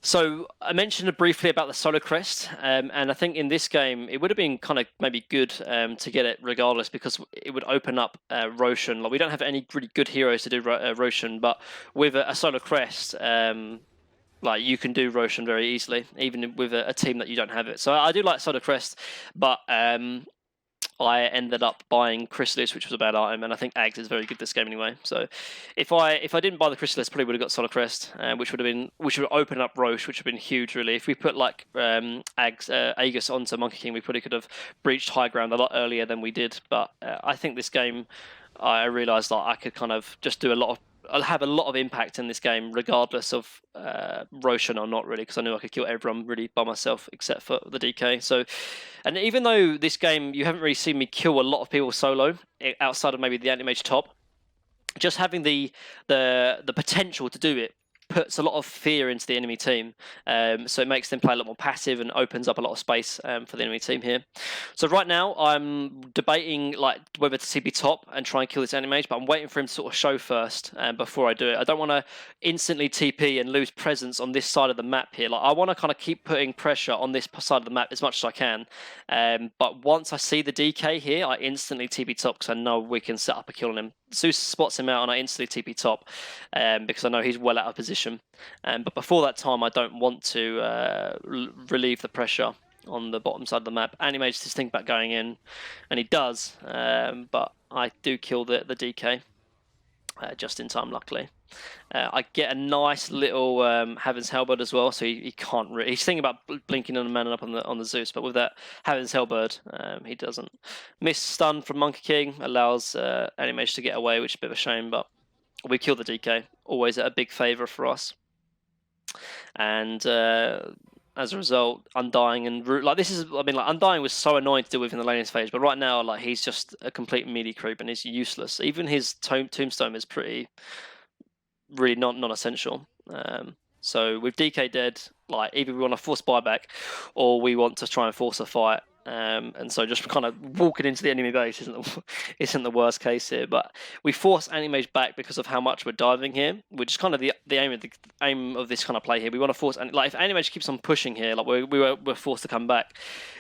So I mentioned briefly about the Solar Crest, and I think in this game it would have been kind of maybe good to get it regardless, because it would open up Roshan. Like, we don't have any really good heroes to do Roshan, but with a Solar Crest, like, you can do Roshan very easily, even with a team that you don't have it. So I do like Solar Crest, but I ended up buying Chrysalis, which was a bad item, and I think Ags is very good this game anyway. So if I didn't buy the Chrysalis, probably would have got Solar Crest, which would open up Roche, which would have been huge, really. If we put like Aegis onto Monkey King, we probably could have breached high ground a lot earlier than we did. But I think this game, I realised that I could kind of just do a lot I'll have a lot of impact in this game, regardless of Roshan or not, really, because I knew I could kill everyone really by myself except for the DK. So, and even though this game you haven't really seen me kill a lot of people solo outside of maybe the anti-mage top, just having the potential to do it puts a lot of fear into the enemy team, so it makes them play a lot more passive and opens up a lot of space for the enemy team here. So right now I'm debating like whether to TP top and try and kill this enemy mage, but I'm waiting for him to sort of show first before I do it. I don't want to instantly TP and lose presence on this side of the map here. Like I want to kind of keep putting pressure on this side of the map as much as I can, but once I see the DK here, I instantly TP top because I know we can set up a kill on him. Zeus spots him out and I instantly TP top because I know he's well out of position. But before that time, I don't want to relieve the pressure on the bottom side of the map. Animates to think about going in, and he does, but I do kill the DK just in time, luckily. I get a nice little Heaven's Hellbird as well, so he can't really. He's thinking about blinking on the man up on the Zeus, but with that Heaven's Hellbird, he doesn't. Miss stun from Monkey King allows Animage to get away, which is a bit of a shame, but we kill the DK. Always a big favour for us. And as a result, Undying and Root, like this is, I mean, like Undying was so annoying to deal with in the laning phase, but right now, like he's just a complete melee creep and he's useless. Even his Tombstone is really non-essential. So with DK dead, like either we want to force buyback or we want to try and force a fight. And so just kind of walking into the enemy base isn't the worst case here, but we force Animage back because of how much we're diving here, which is kind of the aim of this kind of play here. We want to force, like if Animage keeps on pushing here, like we're forced to come back.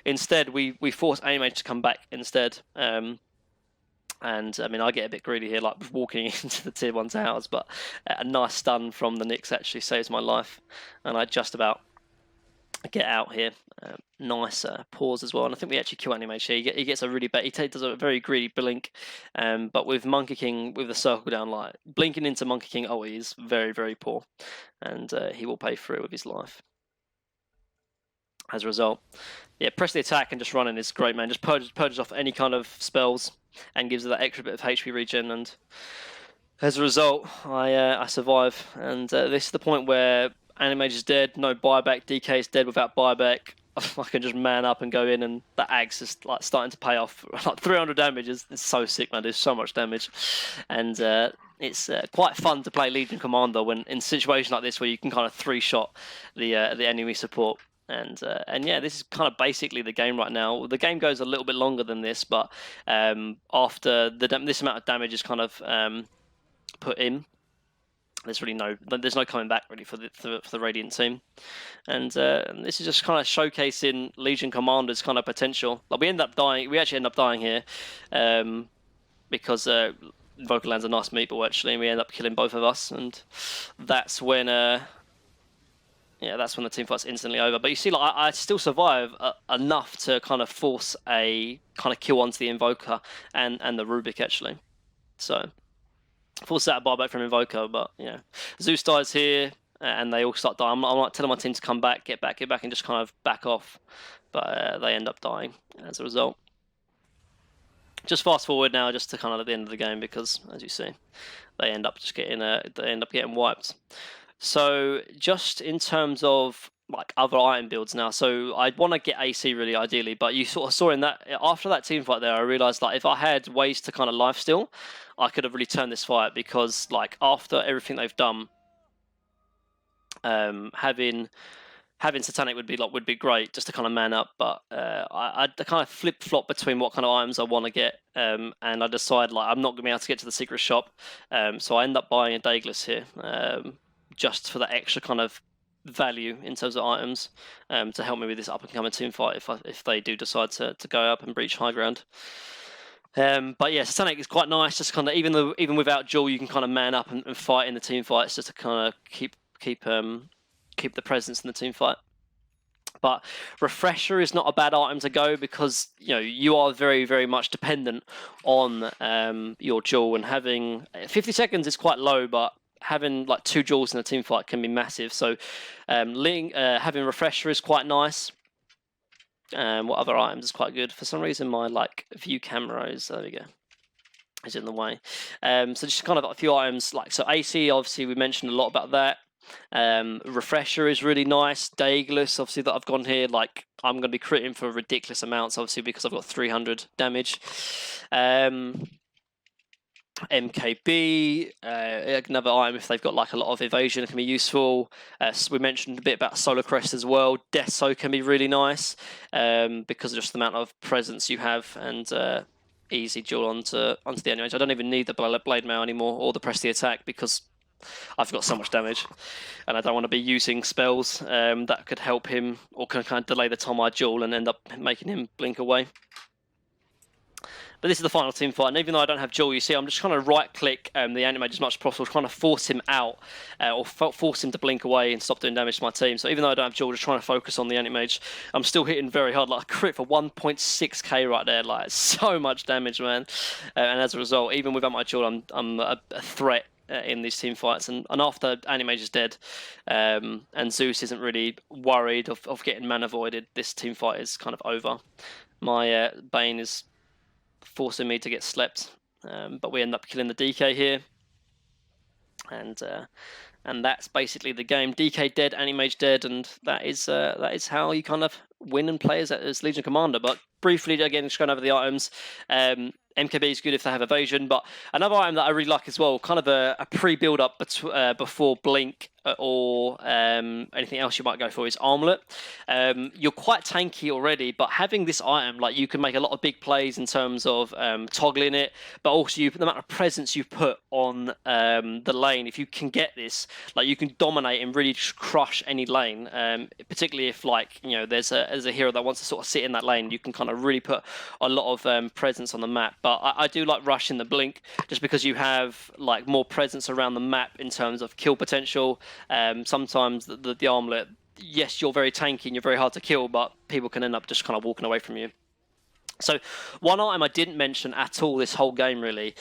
Instead, we force Animage to come back instead. And I mean, I get a bit greedy here, like walking into the tier 1 towers, but a nice stun from the Nyx actually saves my life, and I just about get out here. Nice pause as well, and I think we actually kill Animage here. He gets a really bad, he does a very greedy blink, but with Monkey King with the circle down, like blinking into Monkey King, oh, he is very, very poor, and he will pay for it with his life. As a result, yeah, press the attack and just running is great, man. Just purges off any kind of spells and gives it that extra bit of HP regen, and as a result, I survive. And this is the point where Animage is dead, no buyback, DK is dead without buyback. I can just man up and go in, and that Ag's just like starting to pay off. Like 300 damage is so sick, man. There's so much damage, and it's quite fun to play Legion Commander when in situations like this where you can kind of 3-shot the enemy support. And yeah, this is kind of basically the game right now. The game goes a little bit longer than this, but after this amount of damage is kind of put in, there's no coming back really for the Radiant team, and this is just kind of showcasing Legion Commander's kind of potential. Like we actually end up dying here, because Invoker lands a nice meatball actually, and we end up killing both of us, and that's when that's when the team fight's instantly over. But you see, like I still survive enough to kind of force a kind of kill onto the Invoker and the Rubik actually. So force that buyback from Invoker, but yeah, Zeus dies here, and they all start dying. I'm like telling my team to come back, get back, and just kind of back off, but they end up dying as a result. Just fast forward now, just to kind of at the end of the game, because as you see, they end up just getting wiped. So just in terms of like other item builds now, so I'd want to get AC really ideally, but you sort of saw in that after that team fight there, I realized like if I had ways to kind of lifesteal, I could have really turned this fight, because like after everything they've done, having Satanic would be great just to kind of man up, but I kind of flip flop between what kind of items I want to get, and I decide like I'm not gonna be able to get to the secret shop, so I end up buying a Daedalus here, just for that extra kind of value in terms of items, to help me with this up and coming team fight if they do decide to go up and breach high ground. But yeah, Satanic is quite nice, just kind of even without Jewel, you can kind of man up and fight in the team fights, just to kind of keep the presence in the team fight. But Refresher is not a bad item to go, because you are very, very much dependent on your Jewel, and having 50 seconds is quite low, but having like 2 Jewels in a team fight can be massive. So having Refresher is quite nice. What other items is quite good? For some reason my like view camera is, there we go. is in the way. So just kind of a few items like, so AC, obviously we mentioned a lot about that. Refresher is really nice. Daedalus, obviously, that I've gone here, like I'm going to be critting for ridiculous amounts, obviously, because I've got 300 damage. MKB, another item if they've got like a lot of evasion, can be useful. So we mentioned a bit about Solar Crest as well. Death So can be really nice because of just the amount of presence you have, and easy duel onto the enemies. I don't even need the Blade Mail anymore or the Press the Attack because I've got so much damage, and I don't want to be using spells that could help him or can kind of delay the time I duel and end up making him blink away. But this is the final team fight, and even though I don't have duel, you see I'm just trying to right-click the Anti-Mage as much as possible, trying to force him out, or force him to blink away and stop doing damage to my team. So even though I don't have duel, just trying to focus on the Anti-Mage. I'm still hitting very hard, like a crit for 1.6k right there, like so much damage, man. And as a result, even without my duel, I'm a threat in these team fights, and after Anti-Mage is dead, and Zeus isn't really worried of getting mana voided, this team fight is kind of over. My Bane is forcing me to get slept, but we end up killing the DK here, and that's basically the game. DK dead, Anti-Mage dead, and that is how you kind of win and play as Legion Commander. But briefly, again, just going over the items. MKB is good if they have evasion, but another item that I really like as well, kind of a pre-build up before Blink or anything else you might go for, is Armlet. You're quite tanky already, but having this item, like, you can make a lot of big plays in terms of toggling it, but also the amount of presence you put on the lane. If you can get this, like, you can dominate and really just crush any lane, particularly if, like, you know, there's a hero that wants to sort of sit in that lane. You can kind of really put a lot of presence on the map. But I do like rushing the Blink just because you have like more presence around the map in terms of kill potential. Sometimes the Armlet, yes, you're very tanky and you're very hard to kill, but people can end up just kind of walking away from you. So one item I didn't mention at all this whole game really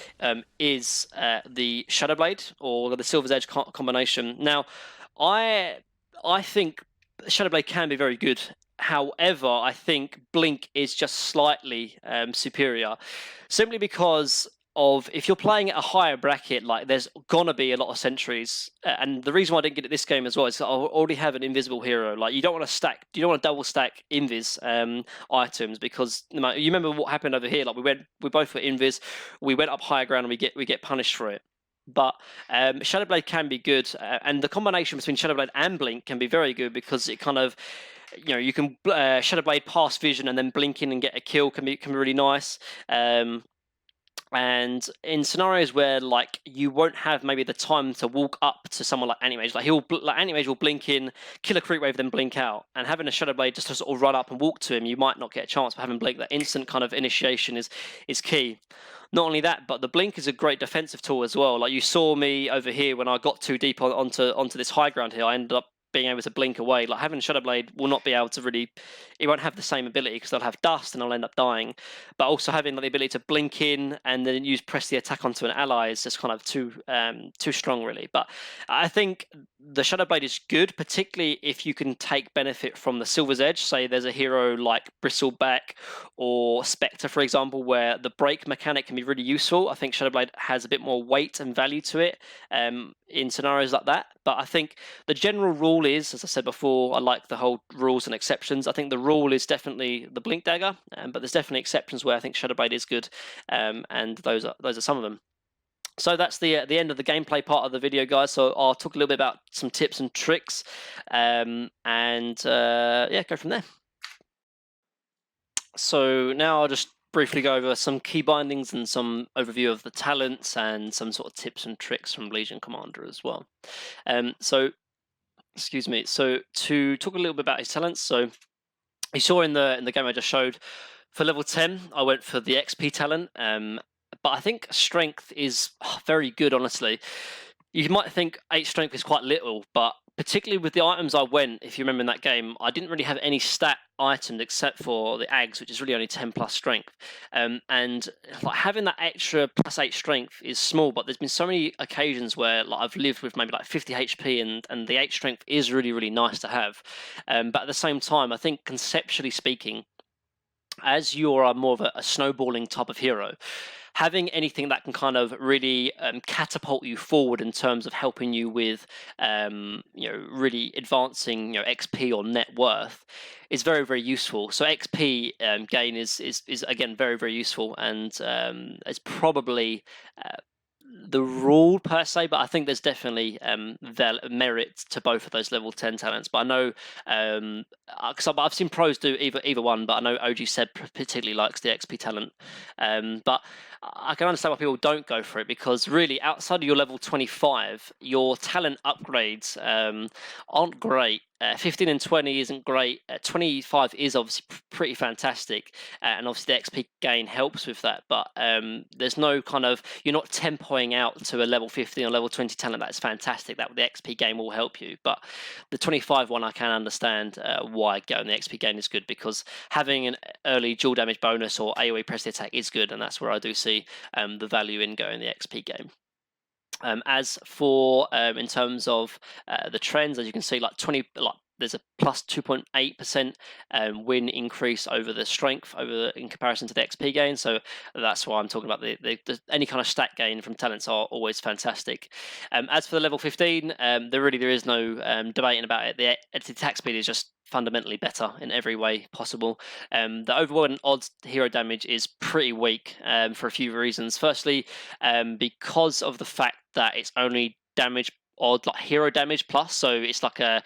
is the Shadowblade or the Silver's Edge combination. Now, I think Shadowblade can be very good. However, I think Blink is just slightly superior, simply because of, if you're playing at a higher bracket, like, there's gonna be a lot of sentries, and the reason why I didn't get it this game as well is that I already have an invisible hero. Like, you don't want to double stack invis items, because you remember what happened over here. Like, we both were invis, we went up higher ground, and we get punished for it. But Shadowblade can be good, and the combination between Shadowblade and Blink can be very good, because it kind of, you know, you can Shadowblade pass vision and then blink in and get a kill can be really nice. And in scenarios where, like, you won't have maybe the time to walk up to someone like Anti-Mage, like Anti-Mage will blink in, kill a creep wave, then blink out, and having a Shadowblade just to sort of run up and walk to him, you might not get a chance. But having Blink, that instant kind of initiation is key. Not only that, but the Blink is a great defensive tool as well. Like, you saw me over here when I got too deep onto this high ground here, I ended up being able to blink away. Like, having Shadowblade will not be able to really, it won't have the same ability because they'll have dust and I'll end up dying. But also having the ability to blink in and then press the attack onto an ally is just kind of too strong, really. But I think the Shadowblade is good, particularly if you can take benefit from the Silver's Edge. Say there's a hero like Bristleback or Spectre, for example, where the break mechanic can be really useful. I think Shadowblade has a bit more weight and value to it in scenarios like that. But I think the general rule is, as I said before, I like the whole rules and exceptions. I think the rule is definitely the Blink Dagger, but there's definitely exceptions where I think Shadowblade is good, and those are some of them. So that's the end of the gameplay part of the video, guys. So I'll talk a little bit about some tips and tricks, and yeah, go from there. So now I'll just briefly go over some key bindings and some overview of the talents and some sort of tips and tricks from Legion Commander as well. So, excuse me. So to talk a little bit about his talents. So you saw in the game I just showed, for level 10, I went for the XP talent. But I think strength is very good, honestly. You might think 8 strength is quite little, but particularly with the items I went, if you remember in that game, I didn't really have any stat items except for the Ags, which is really only 10 plus strength. And like, having that extra plus 8 strength is small, but there's been so many occasions where, like, I've lived with maybe like 50 HP and the 8 strength is really, really nice to have. But at the same time, I think conceptually speaking, as you're more of a snowballing type of hero, having anything that can kind of really catapult you forward in terms of helping you with, really advancing, XP or net worth is very, very useful. So XP gain is again very, very useful, and it's probably uh, the rule per se, but I think there's definitely merit to both of those level 10 talents. But I know, because I've seen pros do either one, but I know OG Seb particularly likes the XP talent. But I can understand why people don't go for it, because really outside of your level 25, your talent upgrades aren't great. 15 and 20 isn't great. 25 is obviously pretty fantastic, and obviously the XP gain helps with that. But there's no kind of, you're not tempoing out to a level 15 or level 20 talent. That's fantastic. That the XP gain will help you. But the 25 one, I can understand why getting the XP gain is good, because having an early dual damage bonus or AoE press the attack is good, and that's where I do see the value in going the XP gain. As for in terms of the trends, as you can see, there's a plus 2.8% win increase over the strength in comparison to the XP gain. So that's why I'm talking about the any kind of stat gain from talents are always fantastic. As for the level 15, there is no debating about it. The attack speed is just fundamentally better in every way possible. The overwhelming odds hero damage is pretty weak for a few reasons. Firstly, because of the fact that it's only damage odd, like hero damage plus, so it's like it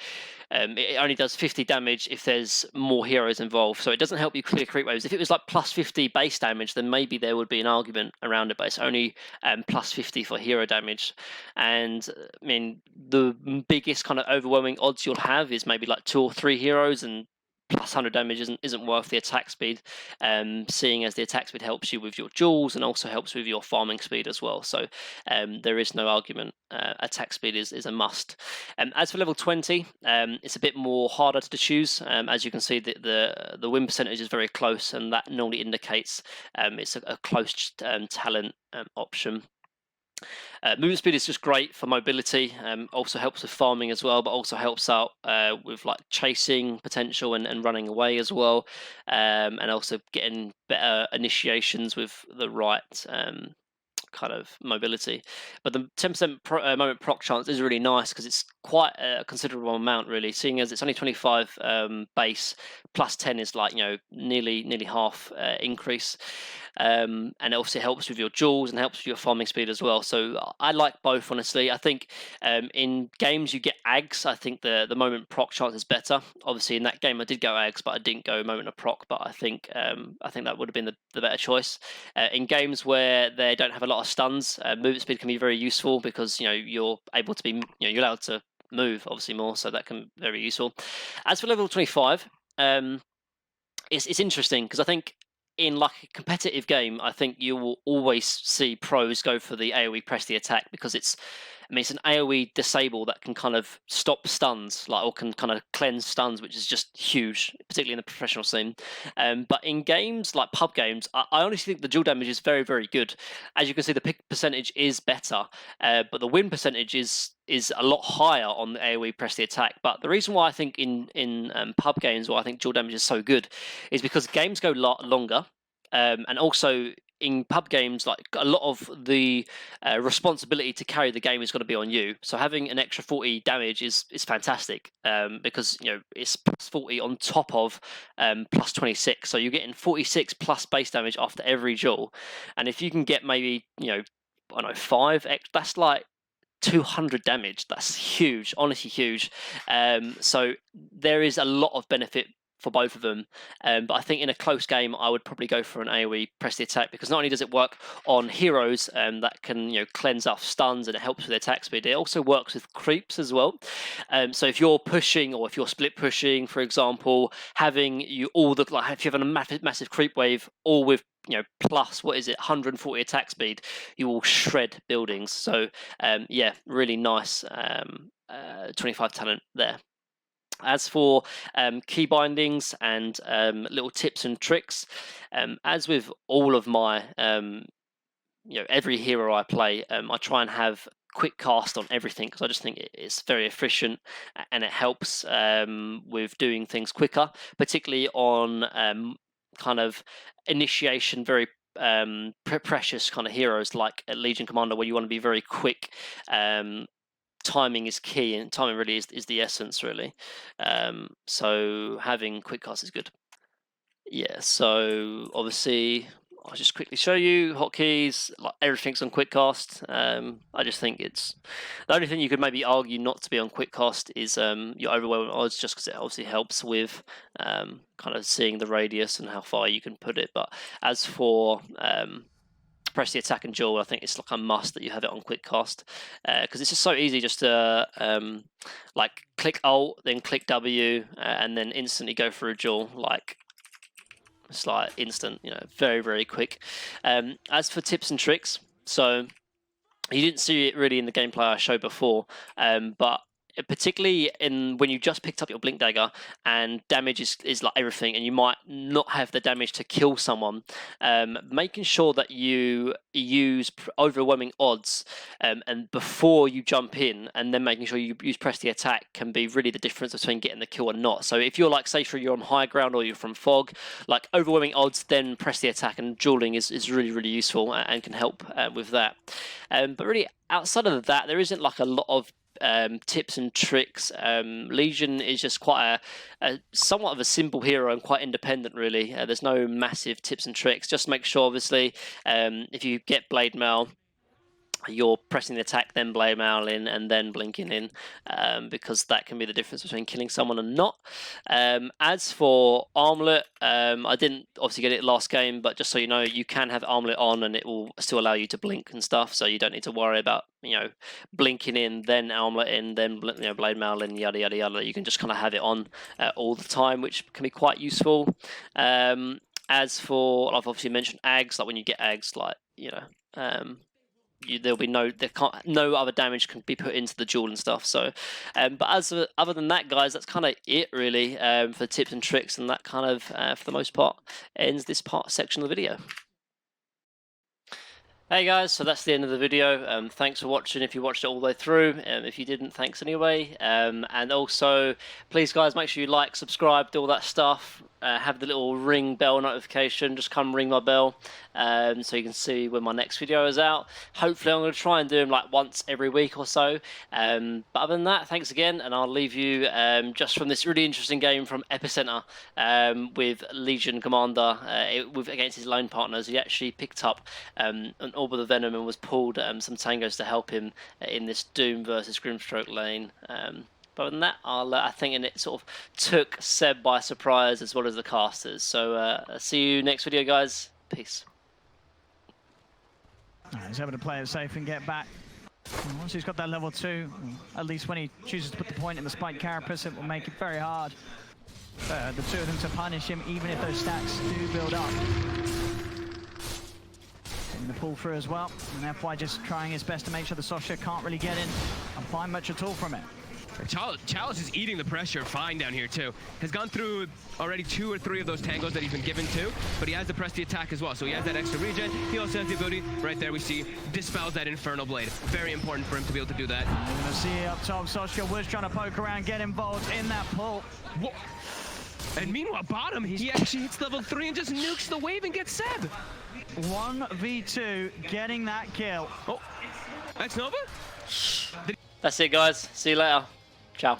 only does 50 damage if there's more heroes involved, so it doesn't help you clear creep waves. If it was like plus 50 base damage, then maybe there would be an argument around it, but it's only plus 50 for hero damage. And I mean, the biggest kind of overwhelming odds you'll have is maybe like 2 or 3 heroes, and plus 100 damage isn't worth the attack speed, seeing as the attack speed helps you with your jewels and also helps with your farming speed as well. So there is no argument. Attack speed is a must. As for level 20, it's a bit more harder to choose. As you can see, the win percentage is very close, and that normally indicates it's a close talent option. Movement speed is just great for mobility, also helps with farming as well, but also helps out with like chasing potential and running away as well, and also getting better initiations with the right kind of mobility. But the 10% moment proc chance is really nice, because it's quite a considerable amount, really, seeing as it's only 25 base, plus 10 is like, nearly half increase. And it also helps with your jewels and helps with your farming speed as well. So I like both, honestly. I think in games you get ags, I think the moment proc chance is better. Obviously in that game I did go ags, but I didn't go moment of proc, but I think that would have been the better choice. In games where they don't have a lot of stuns, movement speed can be very useful, because you're able to be, you're allowed to move obviously more, so that can be very useful. As for level 25, it's interesting, because I think in like a competitive game, I think you will always see pros go for the AoE press the attack, because it's an AoE disable that can kind of stop stuns, or can kind of cleanse stuns, which is just huge, particularly in the professional scene. But in games like pub games, I honestly think the dual damage is very, very good. As you can see, the pick percentage is better, but the win percentage is a lot higher on the AoE press the attack. But the reason why I think in pub games why I think dual damage is so good is because games go longer, and also in pub games, like a lot of the responsibility to carry the game is going to be on you. So having an extra 40 damage is fantastic, because it's plus 40 on top of plus 26. So you're getting 46 plus base damage after every duel, and if you can get maybe I don't know 5, that's like 200 damage. That's huge, honestly huge. So there is a lot of benefit for both of them, but I think in a close game I would probably go for an AoE press the attack, because not only does it work on heroes that can cleanse off stuns, and it helps with attack speed, it also works with creeps as well. So if you're pushing, or if you're split pushing, for example, having if you have a massive creep wave, all with plus 140 attack speed, you will shred buildings. So really nice 25 talent there. As for key bindings and little tips and tricks, as with all of my every hero I play, I try and have quick cast on everything, because I just think it's very efficient, and it helps with doing things quicker, particularly on kind of initiation, very precious kind of heroes like a Legion Commander, where you want to be very quick. Timing is key, and timing really is the essence, really. So having quick cast is good. Yeah, so obviously I'll just quickly show you hotkeys, like everything's on quick cast. I just think it's the only thing you could maybe argue not to be on quick cast is your overwhelming odds, just because it obviously helps with kind of seeing the radius and how far you can put it. But as for press the attack and duel, I think it's like a must that you have it on quick cast, because it's just so easy just to like click Alt, then click W, and then instantly go for a duel. Like, it's like instant, you know, very, very quick. As for tips and tricks, so you didn't see it really in the gameplay I showed before, but particularly in when you just picked up your blink dagger and damage is like everything, and you might not have the damage to kill someone, making sure that you use overwhelming odds and before you jump in, and then making sure you use press the attack can be really the difference between getting the kill or not. So if you're like, say you're on high ground or you're from fog, like overwhelming odds, then press the attack, and dueling is really, really useful and can help with that. But really outside of that, there isn't like a lot of tips and tricks. Legion is just quite a somewhat of a simple hero and quite independent, really. There's no massive tips and tricks. Just make sure, obviously, if you get blade mail, you're pressing the attack, then blade mail in, and then blinking in, because that can be the difference between killing someone and not. As for armlet, I didn't obviously get it last game, but just so you know, you can have armlet on and it will still allow you to blink and stuff, so you don't need to worry about, you know, blinking in, then armlet in, then blade mail in, yada yada yada. You can just kind of have it on all the time, which can be quite useful. As for, I've obviously mentioned ags, like when you get ags, like, you know, there'll be no other damage can be put into the duel and stuff. So, but other than that, guys, that's kind of it really for tips and tricks, and that kind of for the most part ends this section of the video. Hey guys, so that's the end of the video. Thanks for watching if you watched it all the way through. If you didn't, thanks anyway. And also, please guys, make sure you like, subscribe, do all that stuff. Have the little ring bell notification. Just come ring my bell so you can see when my next video is out. Hopefully I'm going to try and do them like once every week or so. But other than that, thanks again, and I'll leave you just from this really interesting game from Epicenter with Legion Commander against his lone partners. He actually picked up an Orb of the Venom and was pulled some tangos to help him in this Doom versus Grimstroke lane. But other than that, I think it sort of took Seb by surprise as well as the casters. So see you next video, guys. Peace. He's able to play it safe and get back. And once he's got that level 2, at least when he chooses to put the point in the spike carapace, it will make it very hard for the two of them to punish him, even if those stacks do build up. And the pull through as well, and FY just trying his best to make sure the Sasha can't really get in and find much at all from it. Chalice is eating the pressure fine down here too. Has gone through already 2 or 3 of those tangos that he's been given to, but he has to press the attack as well, so he has that extra regen. He also has the ability, right there we see, dispels that Infernal Blade. Very important for him to be able to do that. You're gonna see up top, Sasha was trying to poke around, get involved in that pull. Whoa. And meanwhile, bottom, he actually hits level 3 and just nukes the wave and gets Seb. 1v2, getting that kill. Oh, that's Nova? That's it, guys. See you later. Ciao.